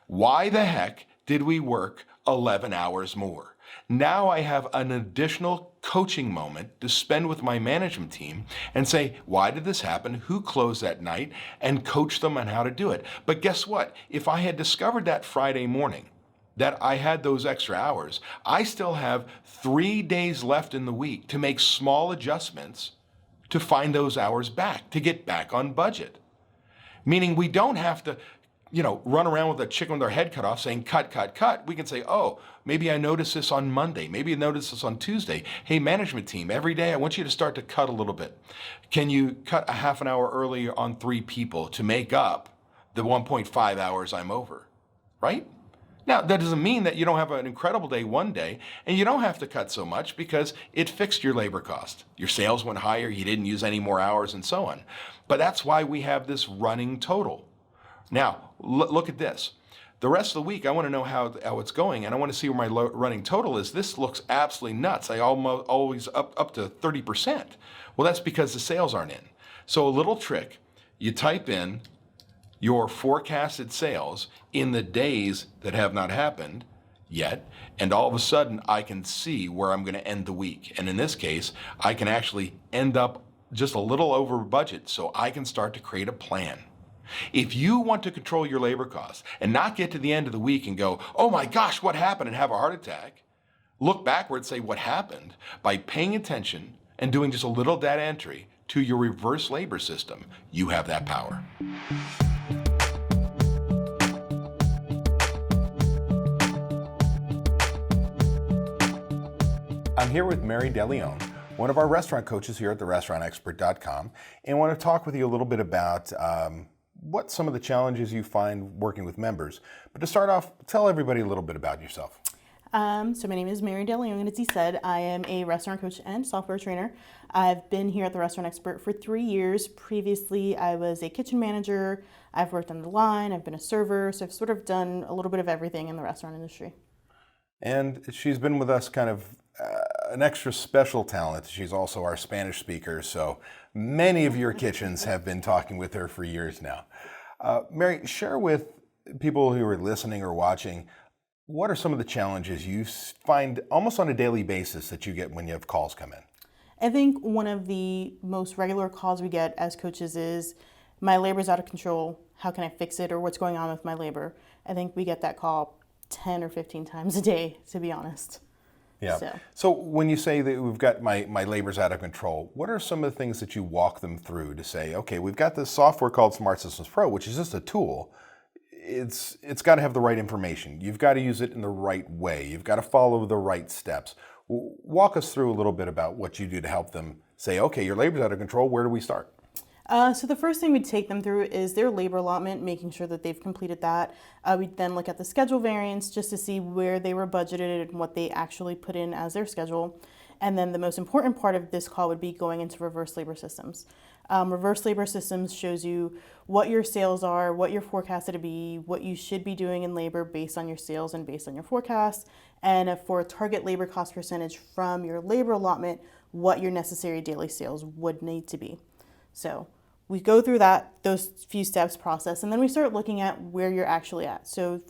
Why the heck did we work 11 hours more? Now I have an additional coaching moment to spend with my management team and say, why did this happen? Who closed that night? And coach them on how to do it. But guess what? If I had discovered that Friday morning that I had those extra hours, I still have 3 days left in the week to make small adjustments to find those hours back, to get back on budget. Meaning we don't have to, run around with a chicken with our head cut off saying cut, cut, cut. We can say, oh, maybe I noticed this on Monday. Maybe I noticed this on Tuesday. Hey, management team, every day I want you to start to cut a little bit. Can you cut a half an hour earlier on 3 people to make up the 1.5 hours I'm over, right? Now, that doesn't mean that you don't have an incredible day one day, and you don't have to cut so much because it fixed your labor cost. Your sales went higher, you didn't use any more hours, and so on. But that's why we have this running total. Now, look at this. The rest of the week, I want to know how it's going, and I want to see where my running total is. This looks absolutely nuts. I always up to 30%. Well, that's because the sales aren't in. So a little trick, you type in your forecasted sales in the days that have not happened yet, and all of a sudden I can see where I'm going to end the week. And in this case, I can actually end up just a little over budget, so I can start to create a plan. If you want to control your labor costs and not get to the end of the week and go, oh my gosh, what happened, and have a heart attack, look backward and say what happened by paying attention and doing just a little data entry to your reverse labor system. You have that power. I'm here with Mary Deleon, one of our restaurant coaches here at therestaurantexpert.com, and want to talk with you a little bit about what some of the challenges you find working with members. But to start off, tell everybody a little bit about yourself. So my name is Mary Deleon, and as he said, I am a restaurant coach and software trainer. I've been here at the Restaurant Expert for 3 years. Previously, I was a kitchen manager. I've worked on the line. I've been a server. So I've sort of done a little bit of everything in the restaurant industry. And she's been with us kind of an extra special talent. She's also our Spanish speaker, so many of your kitchens have been talking with her for years now. Mary, share with people who are listening or watching, what are some of the challenges you find almost on a daily basis that you get when you have calls come in? I think one of the most regular calls we get as coaches is, my labor's out of control, how can I fix it, or what's going on with my labor? I think we get that call 10 or 15 times a day, to be honest. Yeah. So when you say that we've got my labor's out of control, what are some of the things that you walk them through to say, okay, we've got this software called Smart Systems Pro, which is just a tool. It's got to have the right information. You've got to use it in the right way. You've got to follow the right steps. Walk us through a little bit about what you do to help them say, okay, your labor's out of control. Where do we start? So the first thing we take them through is their labor allotment, making sure that they've completed that. We then look at the schedule variance just to see where they were budgeted and what they actually put in as their schedule. And then the most important part of this call would be going into reverse labor systems. Reverse labor systems shows you what your sales are, what you're forecasted to be, what you should be doing in labor based on your sales and based on your forecast, and for a target labor cost percentage from your labor allotment, what your necessary daily sales would need to be. So we go through those few steps process, and then we start looking at where you're actually at. So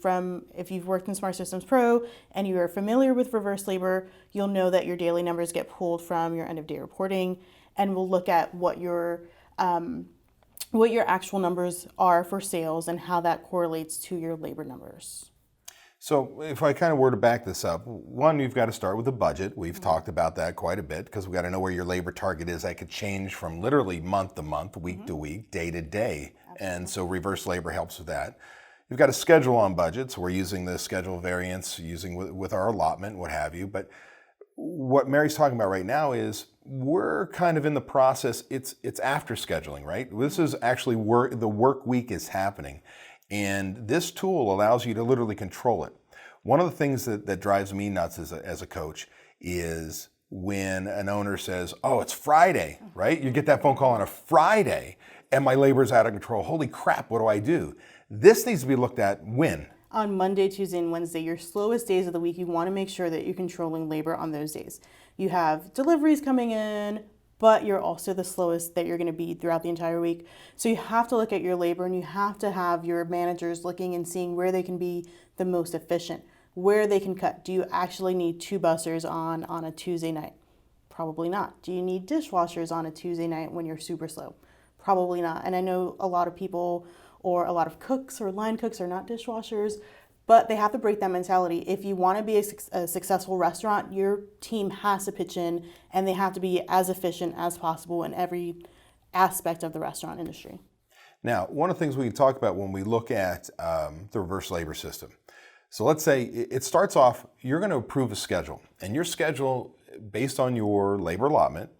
if you've worked in Smart Systems Pro and you are familiar with reverse labor, you'll know that your daily numbers get pulled from your end of day reporting, and we'll look at what your actual numbers are for sales and how that correlates to your labor numbers. So if I kind of were to back this up, one, you've got to start with a budget. We've talked about that quite a bit because we've got to know where your labor target is. That could change from literally month to month, week to week, day to day. And so reverse labor helps with that. You've got a schedule on budget, so we're using the schedule variance, using with our allotment, what have you. But what Mary's talking about right now is we're kind of in the process, it's after scheduling, right? This is actually the work week is happening. And this tool allows you to literally control it. One of the things that drives me nuts as a coach is when an owner says, oh, it's Friday, right? You get that phone call on a Friday and my labor's out of control. Holy crap, what do I do? This needs to be looked at when? On Monday, Tuesday, and Wednesday, your slowest days of the week. You want to make sure that you're controlling labor on those days. You have deliveries coming in, but you're also the slowest that you're going to be throughout the entire week. So you have to look at your labor, and you have to have your managers looking and seeing where they can be the most efficient, where they can cut. Do you actually need 2 bussers on a Tuesday night? Probably not. Do you need dishwashers on a Tuesday night when you're super slow? Probably not. And I know a lot of people or a lot of cooks or line cooks are not dishwashers, but they have to break that mentality. If you want to be a successful restaurant, your team has to pitch in, and they have to be as efficient as possible in every aspect of the restaurant industry. Now, one of the things we can talk about when we look at the reverse labor system. So let's say it starts off, you're going to approve a schedule, and your schedule, based on your labor allotment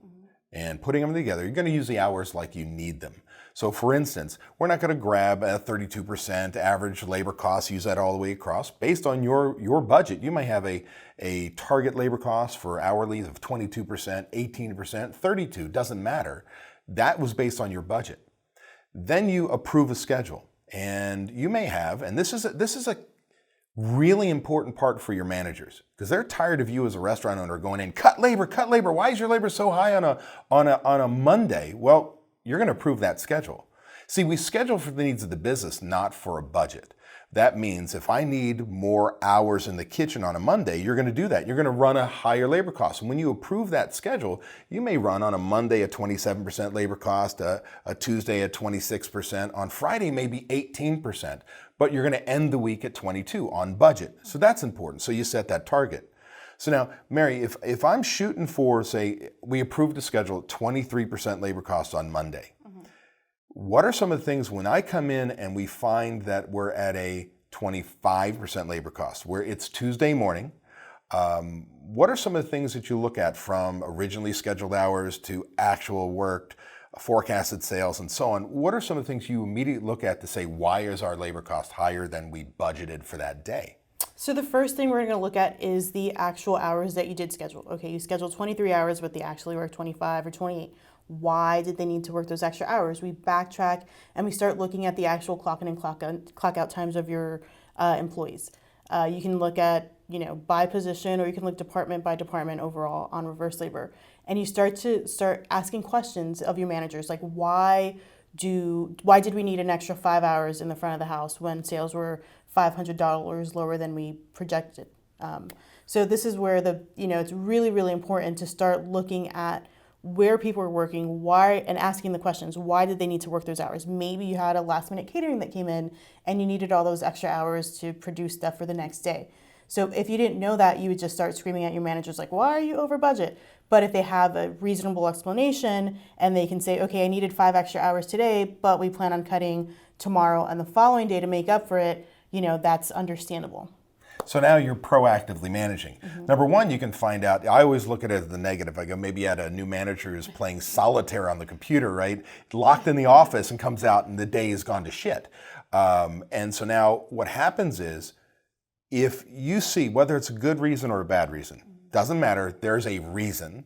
and putting them together, you're going to use the hours like you need them. So for instance, we're not going to grab a 32% average labor cost, use that all the way across. Based on your budget, you might have a target labor cost for hourly of 22%, 18%, 32%, doesn't matter. That was based on your budget. Then you approve a schedule, and you may have, and this is a really important part for your managers, because they're tired of you as a restaurant owner going in, cut labor. Why is your labor so high on a Monday? Well, you're going to approve that schedule. See, we schedule for the needs of the business, not for a budget. That means if I need more hours in the kitchen on a Monday, you're going to do that. You're going to run a higher labor cost. And when you approve that schedule, you may run on a Monday a 27% labor cost, a Tuesday at 26%, on Friday maybe 18%, but you're going to end the week at 22% on budget. So that's important. So you set that target. So now, Mary, if I'm shooting for, say, we approved a schedule at 23% labor cost on Monday, what are some of the things when I come in and we find that we're at a 25% labor cost, where it's Tuesday morning? What are some of the things that you look at from originally scheduled hours to actual worked, forecasted sales, and so on? What are some of the things you immediately look at to say, why is our labor cost higher than we budgeted for that day? So the first thing we're going to look at is the actual hours that you did schedule. Okay, you scheduled 23 hours, but they actually worked 25 or 28. Why did they need to work those extra hours? We backtrack and we start looking at the actual clock in and clock out times of your employees. You can look at, by position, or you can look department by department overall on reverse labor. And you start asking questions of your managers, like why did we need an extra 5 hours in the front of the house when sales were $500 lower than we projected? So this is where it's really, really important to start looking at where people are working, why, and asking the questions, why did they need to work those hours? Maybe you had a last minute catering that came in and you needed all those extra hours to produce stuff for the next day. So if you didn't know that, you would just start screaming at your managers like, why are you over budget? But if they have a reasonable explanation and they can say, okay, I needed 5 extra hours today, but we plan on cutting tomorrow and the following day to make up for it, that's understandable. So now you're proactively managing. Number one, you can find out, I always look at it as the negative. I go, maybe you had a new manager who's playing solitaire on the computer, right? Locked in the office and comes out and the day has gone to shit. And so now what happens is, if you see, whether it's a good reason or a bad reason, doesn't matter, there's a reason.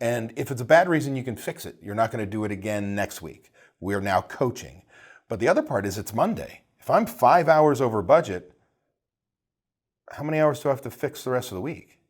And if it's a bad reason, you can fix it. You're not going to do it again next week. We're now coaching. But the other part is it's Monday. If I'm 5 hours over budget, how many hours do I have to fix the rest of the week?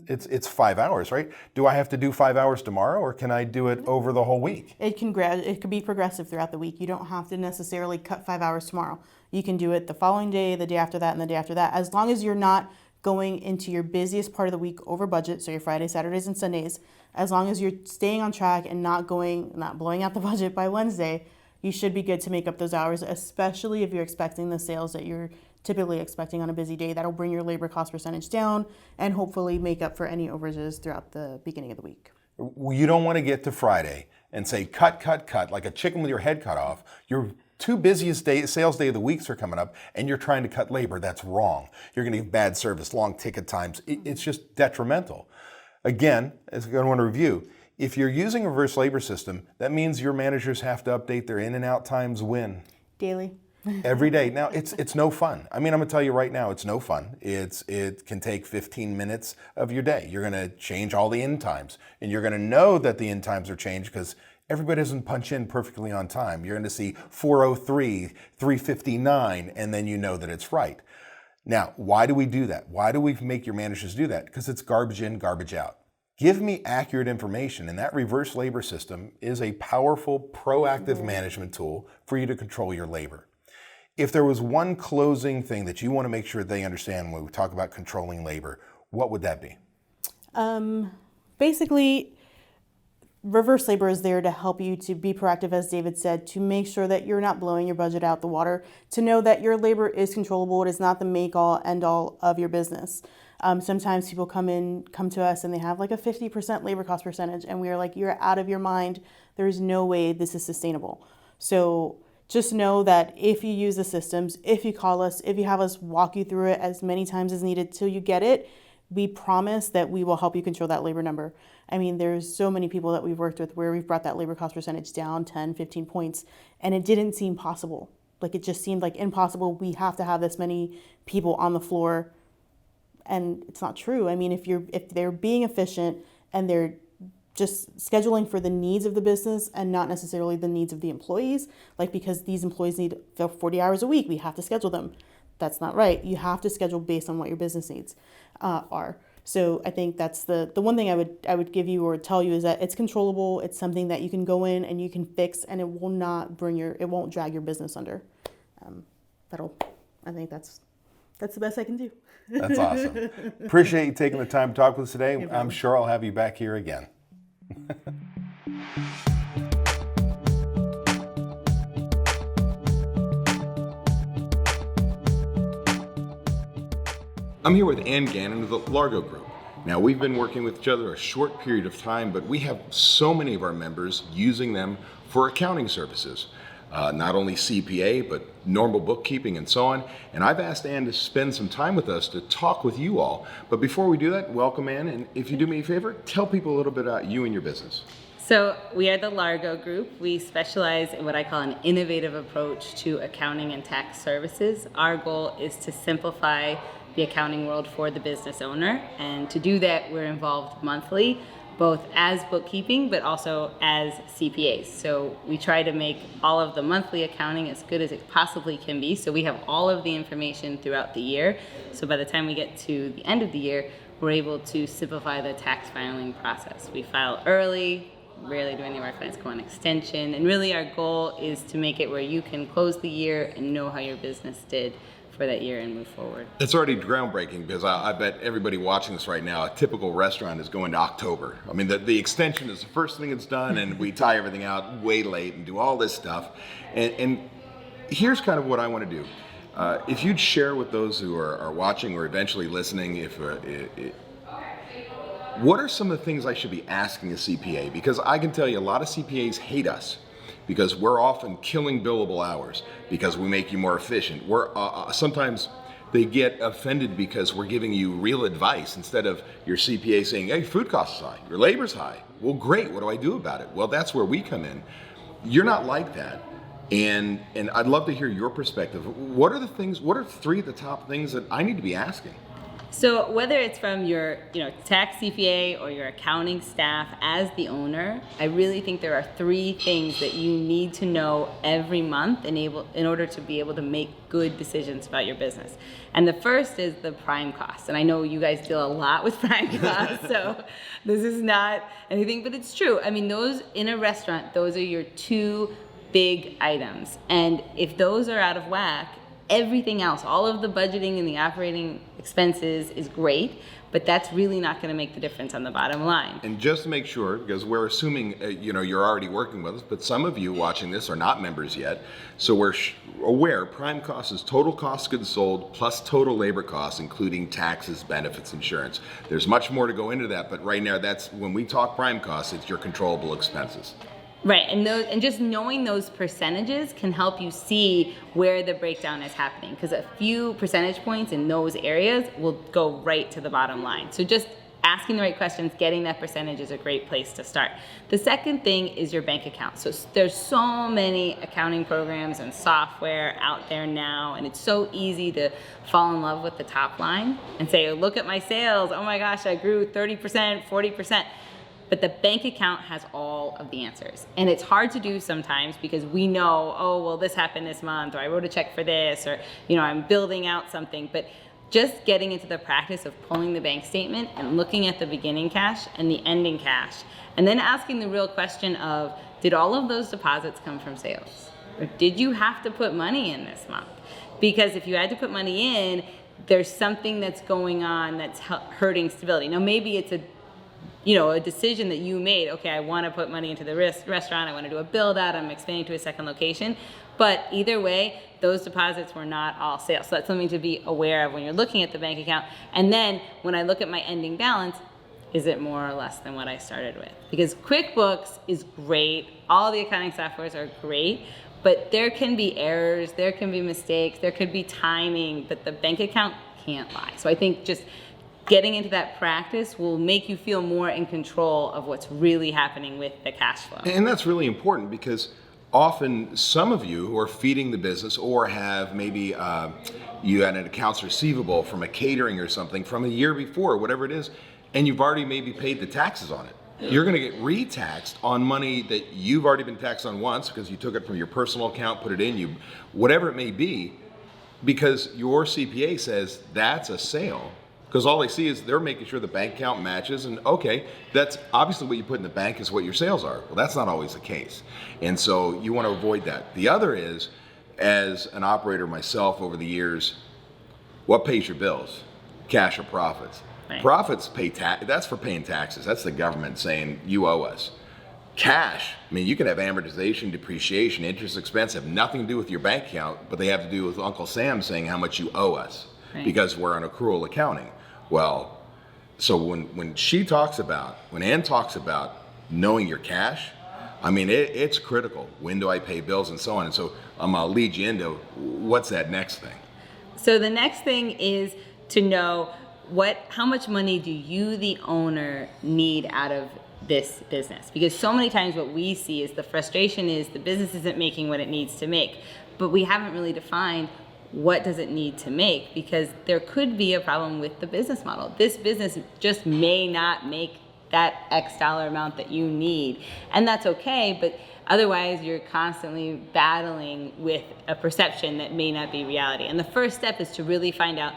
It's 5 hours, right? Do I have to do 5 hours tomorrow, or can I do it over the whole week? It could be progressive throughout the week. You don't have to necessarily cut 5 hours tomorrow. You can do it the following day, the day after that, and the day after that. As long as you're not going into your busiest part of the week over budget, so your Fridays, Saturdays, and Sundays, as long as you're staying on track and not blowing out the budget by Wednesday, you should be good to make up those hours, especially if you're expecting the sales that you're typically expecting on a busy day. That'll bring your labor cost percentage down and hopefully make up for any overages throughout the beginning of the week. You don't want to get to Friday and say, cut, like a chicken with your head cut off. Your two busiest sales day of the weeks are coming up and you're trying to cut labor. That's wrong. You're going to give bad service, long ticket times. It's just detrimental. Again, as I want to review, if you're using a reverse labor system, that means your managers have to update their in and out times when? Daily. Every day. Now, it's no fun. I mean, I'm going to tell you right now, it's no fun. It can take 15 minutes of your day. You're going to change all the in times, and you're going to know that the in times are changed because everybody doesn't punch in perfectly on time. You're going to see 4:03, 3:59, and then you know that it's right. Now, why do we do that? Why do we make your managers do that? Because it's garbage in, garbage out. Give me accurate information, and that reverse labor system is a powerful, proactive management tool for you to control your labor. If there was one closing thing that you want to make sure they understand when we talk about controlling labor, what would that be? Basically, reverse labor is there to help you to be proactive, as David said, to make sure that you're not blowing your budget out the water, to know that your labor is controllable. It is not the make-all, end-all of your business. Sometimes people come to us and they have like a 50% labor cost percentage, and we are like, you're out of your mind. There is no way this is sustainable. So just know that if you use the systems, if you call us, if you have us walk you through it as many times as needed till you get it, we promise that we will help you control that labor number. I mean, there's so many people that we've worked with where we've brought that labor cost percentage down 10, 15 points, and it didn't seem possible. Like, it just seemed like impossible. We have to have this many people on the floor, and it's not true. I mean, if they're being efficient and they're just scheduling for the needs of the business and not necessarily the needs of the employees, like because these employees need 40 hours a week, we have to schedule them. That's not right. You have to schedule based on what your business needs are. So I think that's the one thing I would give you or tell you is that it's controllable. It's something that you can go in and you can fix, and it will not it won't drag your business under. I think that's the best I can do. That's awesome. Appreciate you taking the time to talk with us today. I'm sure I'll have you back here again. I'm here with Ann Gannon of the Largo Group. Now, we've been working with each other a short period of time, but we have so many of our members using them for accounting services. Not only CPA, but normal bookkeeping and so on. And I've asked Ann to spend some time with us to talk with you all. But before we do that, welcome Ann. And if you do me a favor, tell people a little bit about you and your business. So we are the Largo Group. We specialize in what I call an innovative approach to accounting and tax services. Our goal is to simplify the accounting world for the business owner. And to do that, we're involved monthly, both as bookkeeping, but also as CPAs. So we try to make all of the monthly accounting as good as it possibly can be. So we have all of the information throughout the year. So by the time we get to the end of the year, we're able to simplify the tax filing process. We file early, rarely do any of our clients go on extension. And really our goal is to make it where you can close the year and know how your business did for that year and move forward. It's already groundbreaking because I bet everybody watching this right now, a typical restaurant is going to October. I mean, the extension is the first thing it's done, and we tie everything out way late and do all this stuff. And here's kind of what I want to do. If you'd share with those who are watching or eventually listening, what are some of the things I should be asking a CPA? Because I can tell you a lot of CPAs hate us, because we're often killing billable hours because we make you more efficient. We're sometimes they get offended because we're giving you real advice instead of your CPA saying, hey, food costs is high, your labor's high. Well, great, what do I do about it? Well, that's where we come in. You're not like that. And I'd love to hear your perspective. What are 3 of the top things that I need to be asking? So whether it's from your tax CPA or your accounting staff as the owner, I really think there are 3 things that you need to know every month in order to be able to make good decisions about your business. And the first is the prime costs. And I know you guys deal a lot with prime costs, so this is not anything, but it's true. I mean, those in a restaurant, those are your 2 big items. And if those are out of whack, everything else, all of the budgeting and the operating expenses is great, but that's really not going to make the difference on the bottom line. And just to make sure, because we're assuming you're already working with us, but some of you watching this are not members yet, so we're aware prime cost is total cost of goods sold plus total labor costs, including taxes, benefits, insurance. There's much more to go into that, but right now, that's when we talk prime costs, it's your controllable expenses. Right, and just knowing those percentages can help you see where the breakdown is happening, because a few percentage points in those areas will go right to the bottom line. So just asking the right questions, getting that percentage is a great place to start. The second thing is your bank account. So there's so many accounting programs and software out there now, and it's so easy to fall in love with the top line and say, oh, look at my sales, oh my gosh, I grew 30%, 40%. But the bank account has all of the answers. And it's hard to do sometimes because we know, oh, well, this happened this month, or I wrote a check for this, or, I'm building out something. But just getting into the practice of pulling the bank statement and looking at the beginning cash and the ending cash, and then asking the real question of, did all of those deposits come from sales? Or did you have to put money in this month? Because if you had to put money in, there's something that's going on that's hurting stability. Now, maybe it's a decision that you made. Okay, I want to put money into the restaurant. I want to do a build out. I'm expanding to a second location. But either way, those deposits were not all sales. So that's something to be aware of when you're looking at the bank account. And then when I look at my ending balance, is it more or less than what I started with? Because QuickBooks is great. All the accounting softwares are great. But there can be errors. There can be mistakes. There could be timing. But the bank account can't lie. So I think just getting into that practice will make you feel more in control of what's really happening with the cash flow. And that's really important because often some of you who are feeding the business or have maybe you had an accounts receivable from a catering or something from a year before, whatever it is, and you've already maybe paid the taxes on it. You're going to get re-taxed on money that you've already been taxed on once because you took it from your personal account, put it in, whatever it may be, because your CPA says that's a sale. Because all they see is they're making sure the bank account matches, and okay, that's obviously what you put in the bank is what your sales are. Well, that's not always the case. And so you want to avoid that. The other is, as an operator myself over the years, what pays your bills? Cash or profits? Right. Profits pay tax, that's for paying taxes. That's the government saying you owe us. Cash, I mean, you can have amortization, depreciation, interest expense, have nothing to do with your bank account, but they have to do with Uncle Sam saying how much you owe us. Right. Because we're on accrual accounting. Well, so when Ann talks about knowing your cash, I mean, it's critical. When do I pay bills and so on? And so I'm going to lead you into what's that next thing? So the next thing is to know how much money do you, the owner, need out of this business? Because so many times what we see is the frustration is the business isn't making what it needs to make, but we haven't really defined what does it need to make, because there could be a problem with the business model. This business just may not make that X dollar amount that you need, and that's okay, but otherwise you're constantly battling with a perception that may not be reality. And the first step is to really find out,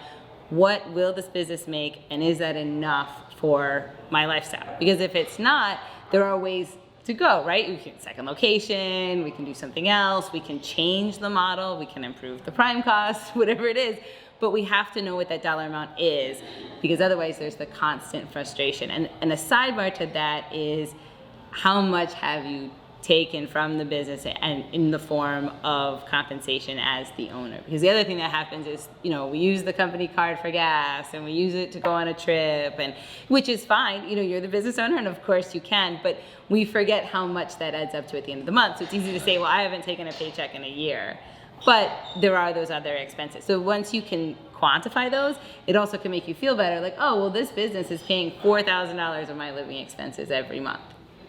what will this business make, and is that enough for my lifestyle? Because if it's not, there are ways to go, right? We can second location, we can do something else, we can change the model, we can improve the prime cost, whatever it is, but we have to know what that dollar amount is, because otherwise there's the constant frustration. And a sidebar to that is, how much have you taken from the business and in the form of compensation as the owner? Because the other thing that happens is, we use the company card for gas and we use it to go on a trip, and which is fine. You're the business owner and of course you can, but we forget how much that adds up to at the end of the month. So it's easy to say, well, I haven't taken a paycheck in a year, but there are those other expenses. So once you can quantify those, it also can make you feel better. Like, oh, well, this business is paying $4,000 of my living expenses every month.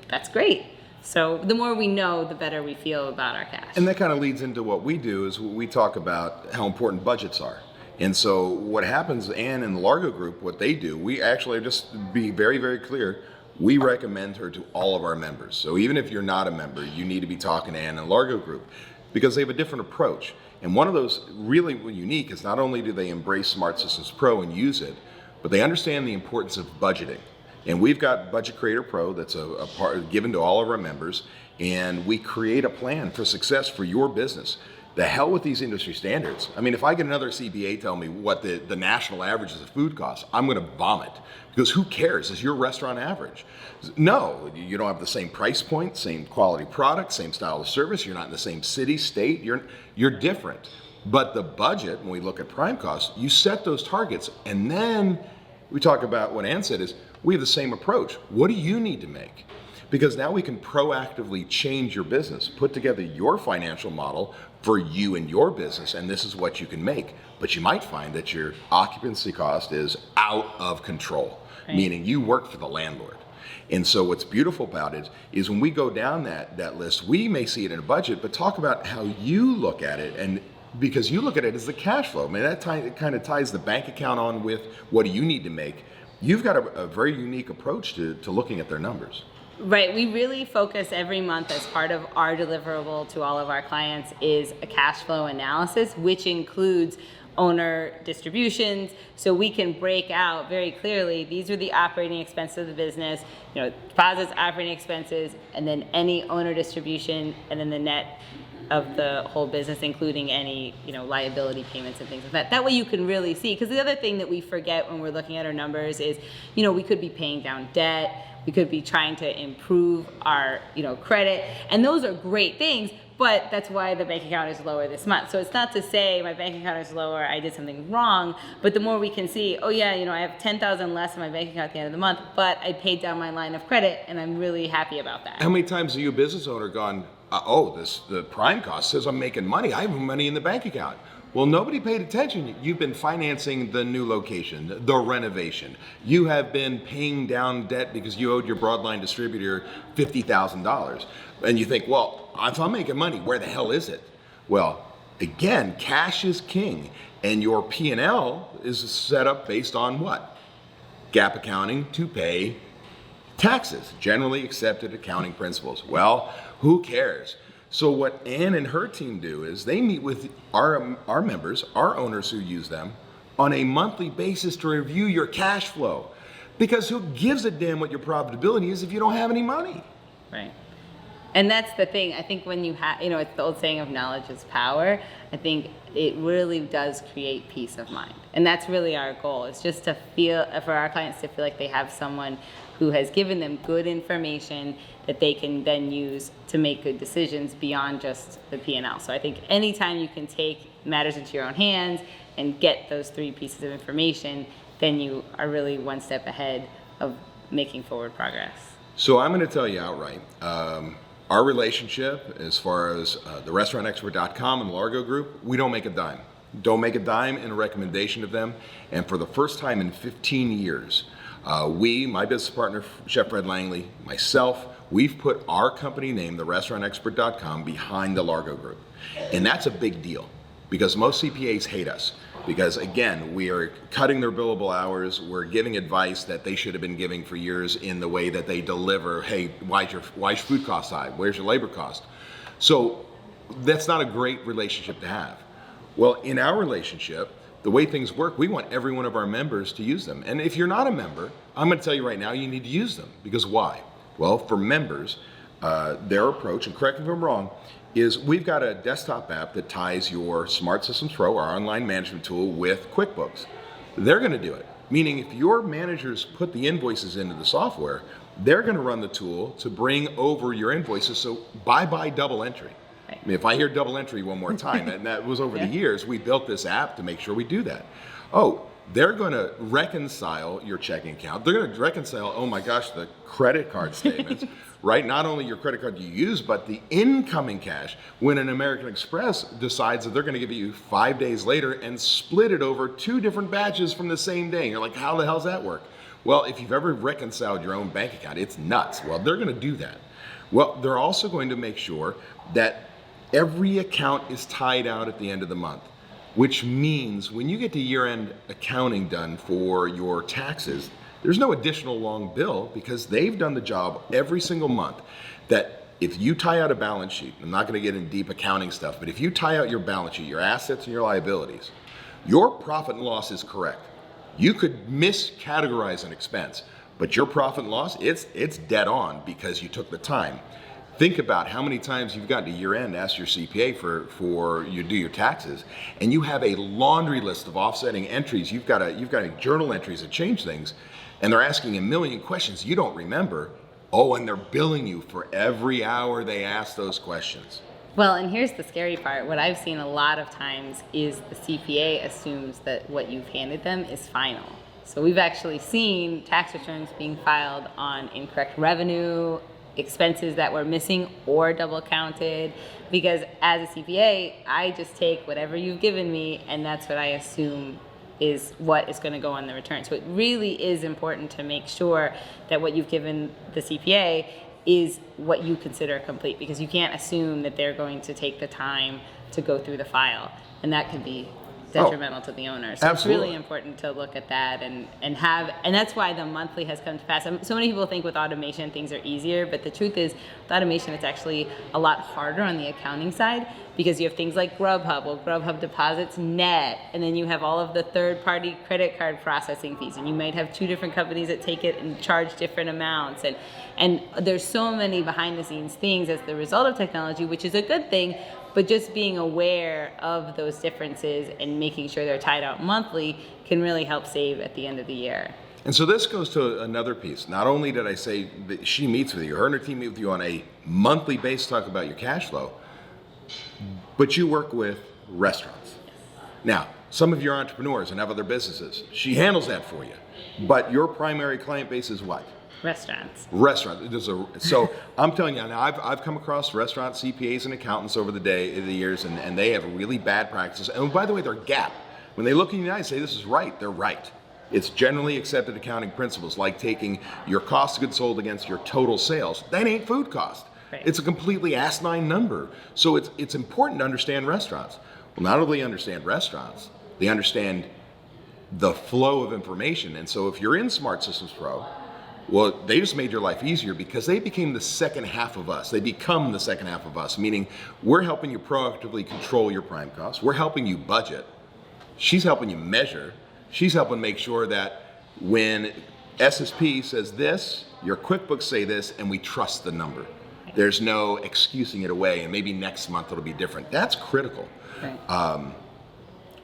That's great. So the more we know, the better we feel about our cash. And that kind of leads into what we do is we talk about how important budgets are. And so what happens, Ann and the Largo Group, what they do, we actually, just to be very, very clear, we recommend her to all of our members. So even if you're not a member, you need to be talking to Ann and Largo Group because they have a different approach. And one of those really unique is not only do they embrace Smart Systems Pro and use it, but they understand the importance of budgeting. And we've got Budget Creator Pro that's a part given to all of our members, and we create a plan for success for your business. The hell with these industry standards. I mean, if I get another CPA tell me what the national averages of food costs, I'm gonna vomit because who cares? Is your restaurant average? No, you don't have the same price point, same quality product, same style of service, you're not in the same city, state, you're different. But the budget, when we look at prime costs, you set those targets and then we talk about what Ann said is, we have the same approach. What do you need to make? Because now we can proactively change your business, put together your financial model for you and your business, and this is what you can make. But you might find that your occupancy cost is out of control, meaning you work for the landlord. And so what's beautiful about it is when we go down that list, we may see it in a budget, but talk about how you look at it, and because you look at it as the cash flow. I mean, it kind of ties the bank account on with what do you need to make. You've got a very unique approach to looking at their numbers. Right, we really focus every month as part of our deliverable to all of our clients is a cash flow analysis, which includes owner distributions, so we can break out very clearly, these are the operating expenses of the business, deposits, operating expenses, and then any owner distribution, and then the net of the whole business, including any liability payments and things like that. That way you can really see, because the other thing that we forget when we're looking at our numbers is, we could be paying down debt, we could be trying to improve our credit, and those are great things, but that's why the bank account is lower this month. So it's not to say my bank account is lower, I did something wrong, but the more we can see, oh yeah, I have 10,000 less in my bank account at the end of the month, but I paid down my line of credit and I'm really happy about that. How many times have you, a business owner, gone, the prime cost says I'm making money, I have money in the bank account. Well, nobody paid attention. You've been financing the new location, the renovation. You have been paying down debt because you owed your broadline distributor $50,000. And you think, well, if I'm making money, where the hell is it? Well, again, cash is king. And your P&L is set up based on what? GAAP accounting to pay taxes, generally accepted accounting principles. Well, who cares? So what Ann and her team do is they meet with our members, our owners who use them, on a monthly basis to review your cash flow. Because who gives a damn what your profitability is if you don't have any money? Right. And that's the thing. I think when you have, it's the old saying of knowledge is power. I think it really does create peace of mind. And that's really our goal. It's just to feel, for our clients to feel like they have someone who has given them good information that they can then use to make good decisions beyond just the P&L. So I think anytime you can take matters into your own hands and get those 3 pieces of information, then you are really one step ahead of making forward progress. So I'm going to tell you outright, our relationship as far as the restaurantexpert.com and Largo Group, we don't make a dime. Don't make a dime in a recommendation of them. And for the first time in 15 years, my business partner, Chef Fred Langley, myself, we've put our company name, the restaurantexpert.com, behind the Largo Group. And that's a big deal because most CPAs hate us. Because again, we are cutting their billable hours, we're giving advice that they should have been giving for years in the way that they deliver, hey, why's your food cost high? Where's your labor cost? So that's not a great relationship to have. Well, in our relationship, the way things work, we want every one of our members to use them. And if you're not a member, I'm going to tell you right now, you need to use them. Because why? Well, for members, their approach, and correct me if I'm wrong, is we've got a desktop app that ties your Smart Systems Pro, our online management tool, with QuickBooks. They're going to do it. Meaning if your managers put the invoices into the software, they're going to run the tool to bring over your invoices. So bye-bye double entry. I mean, if I hear double entry one more time, and that was over the years, we built this app to make sure we do that. Oh, they're going to reconcile your checking account. They're going to reconcile, oh my gosh, the credit card statements, right? Not only your credit card you use, but the incoming cash. When an American Express decides that they're going to give you 5 days later and split it over 2 different batches from the same day. You're like, how the hell's that work? Well, if you've ever reconciled your own bank account, it's nuts. Well, they're going to do that. Well, they're also going to make sure that every account is tied out at the end of the month, which means when you get to year-end accounting done for your taxes, there's no additional long bill because they've done the job every single month. That if you tie out a balance sheet, I'm not going to get in deep accounting stuff, but if you tie out your balance sheet, your assets and your liabilities, your profit and loss is correct. You could miscategorize an expense, but your profit and loss, it's dead on because you took the time. Think about how many times you've gotten to year end, ask your CPA for you do your taxes, and you have a laundry list of offsetting entries. You've got journal entries that change things, and they're asking a million questions you don't remember. Oh, and they're billing you for every hour they ask those questions. Well, and here's the scary part. What I've seen a lot of times is the CPA assumes that what you've handed them is final. So we've actually seen tax returns being filed on incorrect revenue, expenses that were missing or double counted, because as a CPA, I just take whatever you've given me and that's what I assume is what is going to go on the return. So it really is important to make sure that what you've given the CPA is what you consider complete, because you can't assume that they're going to take the time to go through the file, and that could be detrimental to the owner. So absolutely. It's really important to look at that and that's why the monthly has come to pass. So many people think with automation things are easier, but the truth is with automation it's actually a lot harder on the accounting side, because you have things like Grubhub. Well, Grubhub deposits net, and then you have all of the third-party credit card processing fees, and you might have 2 different companies that take it and charge different amounts, and there's so many behind-the-scenes things as the result of technology, which is a good thing. But just being aware of those differences and making sure they're tied out monthly can really help save at the end of the year. And so this goes to another piece. Not only did I say that she meets with you, her and her team meet with you on a monthly basis to talk about your cash flow, but you work with restaurants. Now, some of you are entrepreneurs and have other businesses. She handles that for you. But your primary client base is what? Restaurants. So I'm telling you, now I've come across restaurant CPAs and accountants over the years, and they have really bad practices. And by the way, they're GAAP. When they look in the eye and say this is right, they're right. It's generally accepted accounting principles, like taking your cost of goods sold against your total sales. That ain't food cost. Right. It's a completely asinine number. So it's important to understand restaurants. Well, not only understand restaurants, they understand the flow of information. And so if you're in Smart Systems Pro, well, they just made your life easier because they became the second half of us. They become the second half of us, meaning we're helping you proactively control your prime costs. We're helping you budget. She's helping you measure. She's helping make sure that when SSP says this, your QuickBooks say this, and we trust the number. There's no excusing it away, and maybe next month it'll be different. That's critical. Right.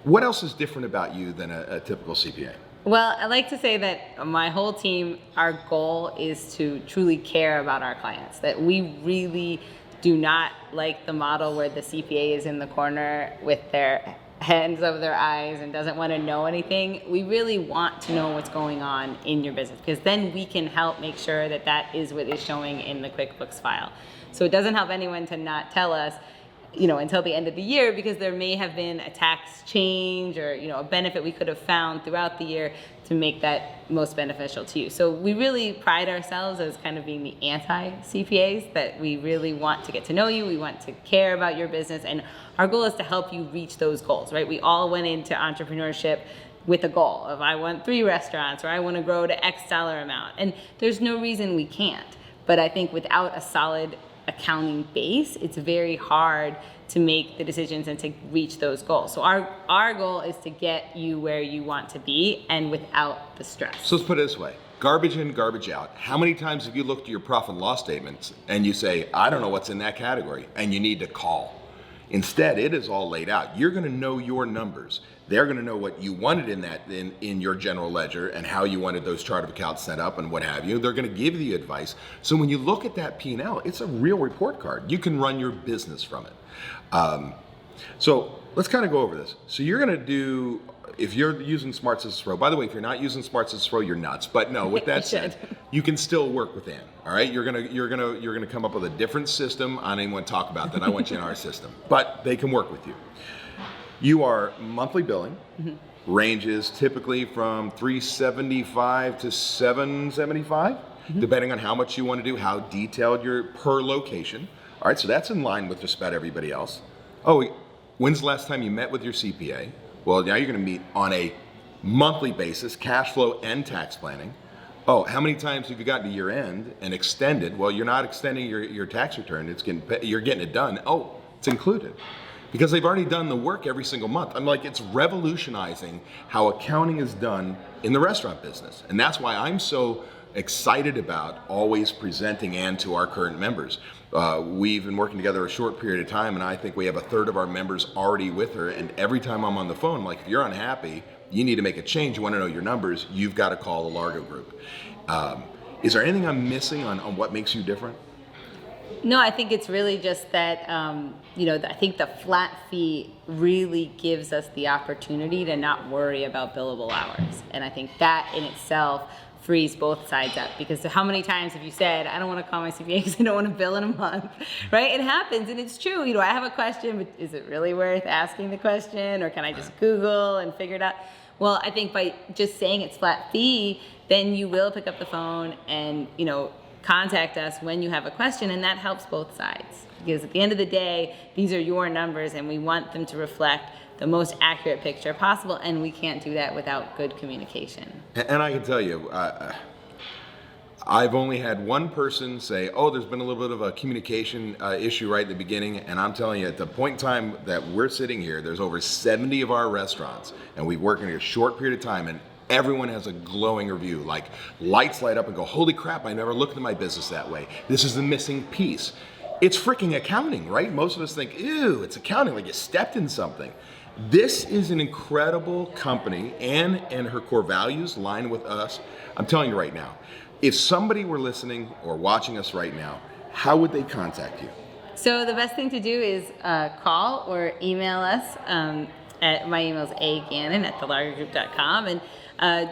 What else is different about you than a typical CPA? Well, I like to say that my whole team, our goal is to truly care about our clients, that we really do not like the model where the CPA is in the corner with their hands over their eyes and doesn't want to know anything. We really want to know what's going on in your business, because then we can help make sure that that is what is showing in the QuickBooks file. So it doesn't help anyone to not tell us, until the end of the year, because there may have been a tax change or, a benefit we could have found throughout the year to make that most beneficial to you. So we really pride ourselves as kind of being the anti-CPAs, that we really want to get to know you, we want to care about your business, and our goal is to help you reach those goals, right? We all went into entrepreneurship with a goal of I want 3 restaurants, or I want to grow to X dollar amount. And there's no reason we can't. But I think without a solid accounting base, it's very hard to make the decisions and to reach those goals. So our goal is to get you where you want to be and without the stress. So let's put it this way. Garbage in, garbage out. How many times have you looked at your profit and loss statements and you say, I don't know what's in that category, and you need to call? Instead, it is all laid out. You're going to know your numbers. They're going to know what you wanted in your general ledger and how you wanted those chart of accounts set up and what have you. They're going to give you advice. So when you look at that P&L, it's a real report card. You can run your business from it. So let's kind of go over this. So you're going to do, if you're using Smart Systems Pro, by the way, if you're not using Smart Systems Pro, you're nuts. But no, with that said, you can still work with Ann. All right, you're gonna come up with a different system. I don't even want to talk about that. I want you in our system, but they can work with you. You are monthly billing. Ranges typically from $375 to $775, depending on how much you want to do, how detailed your per location. All right, so that's in line with just about everybody else. Oh, when's the last time you met with your CPA? Well, now you're going to meet on a monthly basis, cash flow and tax planning. Oh, how many times have you gotten to year end and extended? Well, you're not extending your tax return. You're getting it done. Oh, it's included. Because they've already done the work every single month. I'm like, it's revolutionizing how accounting is done in the restaurant business. And that's why I'm so excited about always presenting Ann to our current members. We've been working together a short period of time, and I think we have a third of our members already with her. And every time I'm on the phone, I'm like, if you're unhappy, you need to make a change, you want to know your numbers, you've got to call the Largo Group. Is there anything I'm missing on what makes you different? No, I think it's really just that, I think the flat fee really gives us the opportunity to not worry about billable hours. And I think that in itself frees both sides up, because how many times have you said, I don't want to call my CPA because I don't want to bill in a month, right? It happens, and it's true. I have a question, but is it really worth asking the question, or can I just Google and figure it out? Well, I think by just saying it's flat fee, then you will pick up the phone and, contact us when you have a question, and that helps both sides. Because at the end of the day, these are your numbers, and we want them to reflect the most accurate picture possible, and we can't do that without good communication. And I can tell you, I've only had one person say, oh, there's been a little bit of a communication issue right at the beginning, and I'm telling you, at the point in time that we're sitting here, there's over 70 of our restaurants, and we've worked in a short period of time, and everyone has a glowing review, like lights light up and go, holy crap, I never looked at my business that way. This is the missing piece. It's freaking accounting, right? Most of us think, ew, it's accounting, like you stepped in something. This is an incredible company. Ann and her core values line with us. I'm telling you right now, if somebody were listening or watching us right now, how would they contact you? So the best thing to do is call or email us. My email is agannon@thelargogroup.com, and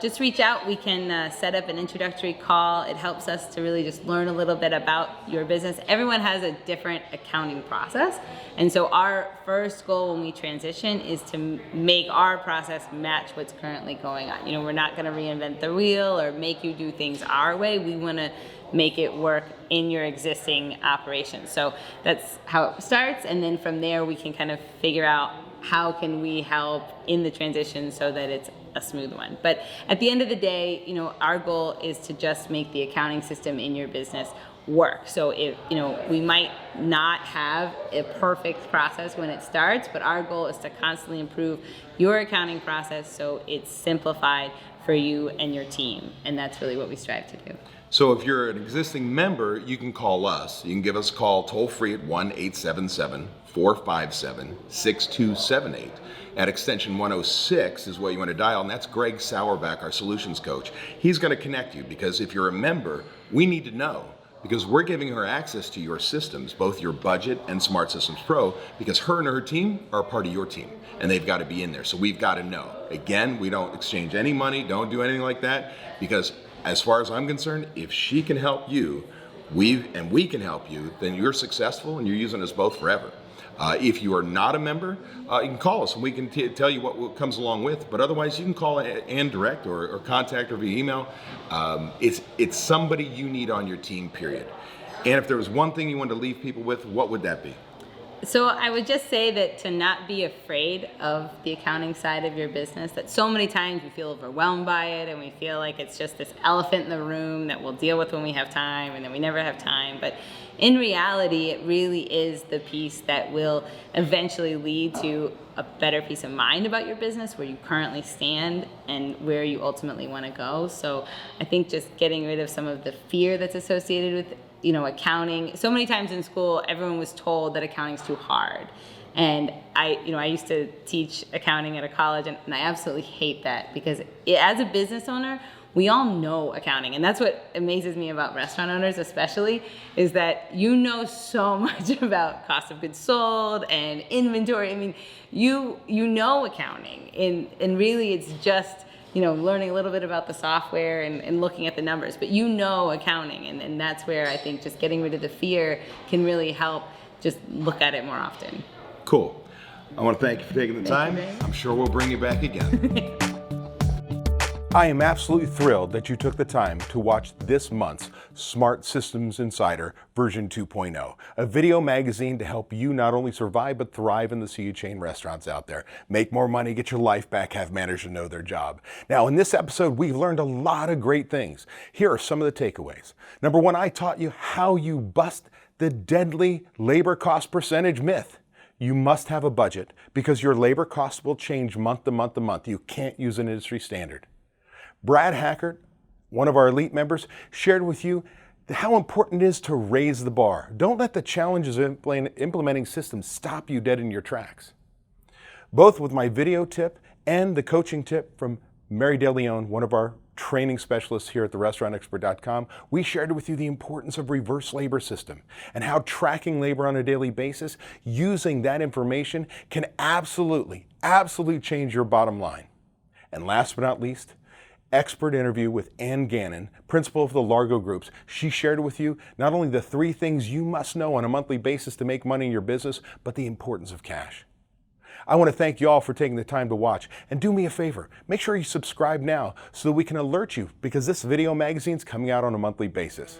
just reach out. We can set up an introductory call. It helps us to really just learn a little bit about your business. Everyone has a different accounting process, and so our first goal when we transition is to make our process match what's currently going on. We're not going to reinvent the wheel or make you do things our way. We want to make it work in your existing operations. So that's how it starts, and then from there we can kind of figure out how can we help in the transition so that it's a smooth one. But at the end of the day, our goal is to just make the accounting system in your business work. So if, we might not have a perfect process when it starts, but our goal is to constantly improve your accounting process so it's simplified for you and your team. And that's really what we strive to do. So if you're an existing member, you can call us. You can give us a call toll free at 1-877-457-6278. At extension 106 is what you want to dial, and that's Greg Sauerback, our solutions coach. He's going to connect you, because if you're a member, we need to know, because we're giving her access to your systems, both your budget and Smart Systems Pro, because her and her team are part of your team, and they've got to be in there. So we've got to know. Again, we don't exchange any money, don't do anything like that, because as far as I'm concerned, if she can help you, we can help you, then you're successful and you're using us both forever. If you are not a member, you can call us and we can tell you what comes along with. But otherwise, you can call Ann direct or contact her via email. It's somebody you need on your team, period. And if there was one thing you wanted to leave people with, what would that be? So I would just say that to not be afraid of the accounting side of your business, that so many times we feel overwhelmed by it and we feel like it's just this elephant in the room that we'll deal with when we have time, and then we never have time. But in reality, it really is the piece that will eventually lead to a better peace of mind about your business, where you currently stand and where you ultimately want to go. So I think just getting rid of some of the fear that's associated with accounting. So many times in school, everyone was told that accounting's too hard. And I used to teach accounting at a college, and I absolutely hate that, because as a business owner, we all know accounting. And that's what amazes me about restaurant owners especially, is that you know so much about cost of goods sold and inventory. I mean, you know accounting, and really it's just, you know, learning a little bit about the software and looking at the numbers, but you know accounting, and that's where I think just getting rid of the fear can really help just look at it more often. Cool. I want to thank you for taking the time. very much. I'm sure we'll bring you back again. I am absolutely thrilled that you took the time to watch this month's Smart Systems Insider version 2.0, a video magazine to help you not only survive but thrive in the sea of chain restaurants out there. Make more money, get your life back, have managers know their job. Now, in this episode, we've learned a lot of great things. Here are some of the takeaways. Number one, I taught you how you bust the deadly labor cost percentage myth. You must have a budget because your labor costs will change month to month to month. You can't use an industry standard. Brad Hackert, one of our elite members, shared with you how important it is to raise the bar. Don't let the challenges of implementing systems stop you dead in your tracks. Both with my video tip and the coaching tip from Mary Deleon, one of our training specialists here at therestaurantexpert.com, we shared with you the importance of reverse labor system and how tracking labor on a daily basis, using that information, can absolutely change your bottom line. And last but not least, expert interview with Ann Gannon, principal of the Largo Groups. She shared with you not only the 3 things you must know on a monthly basis to make money in your business, but the importance of cash. I want to thank you all for taking the time to watch, and do me a favor, make sure you subscribe now so that we can alert you, because this video magazine is coming out on a monthly basis.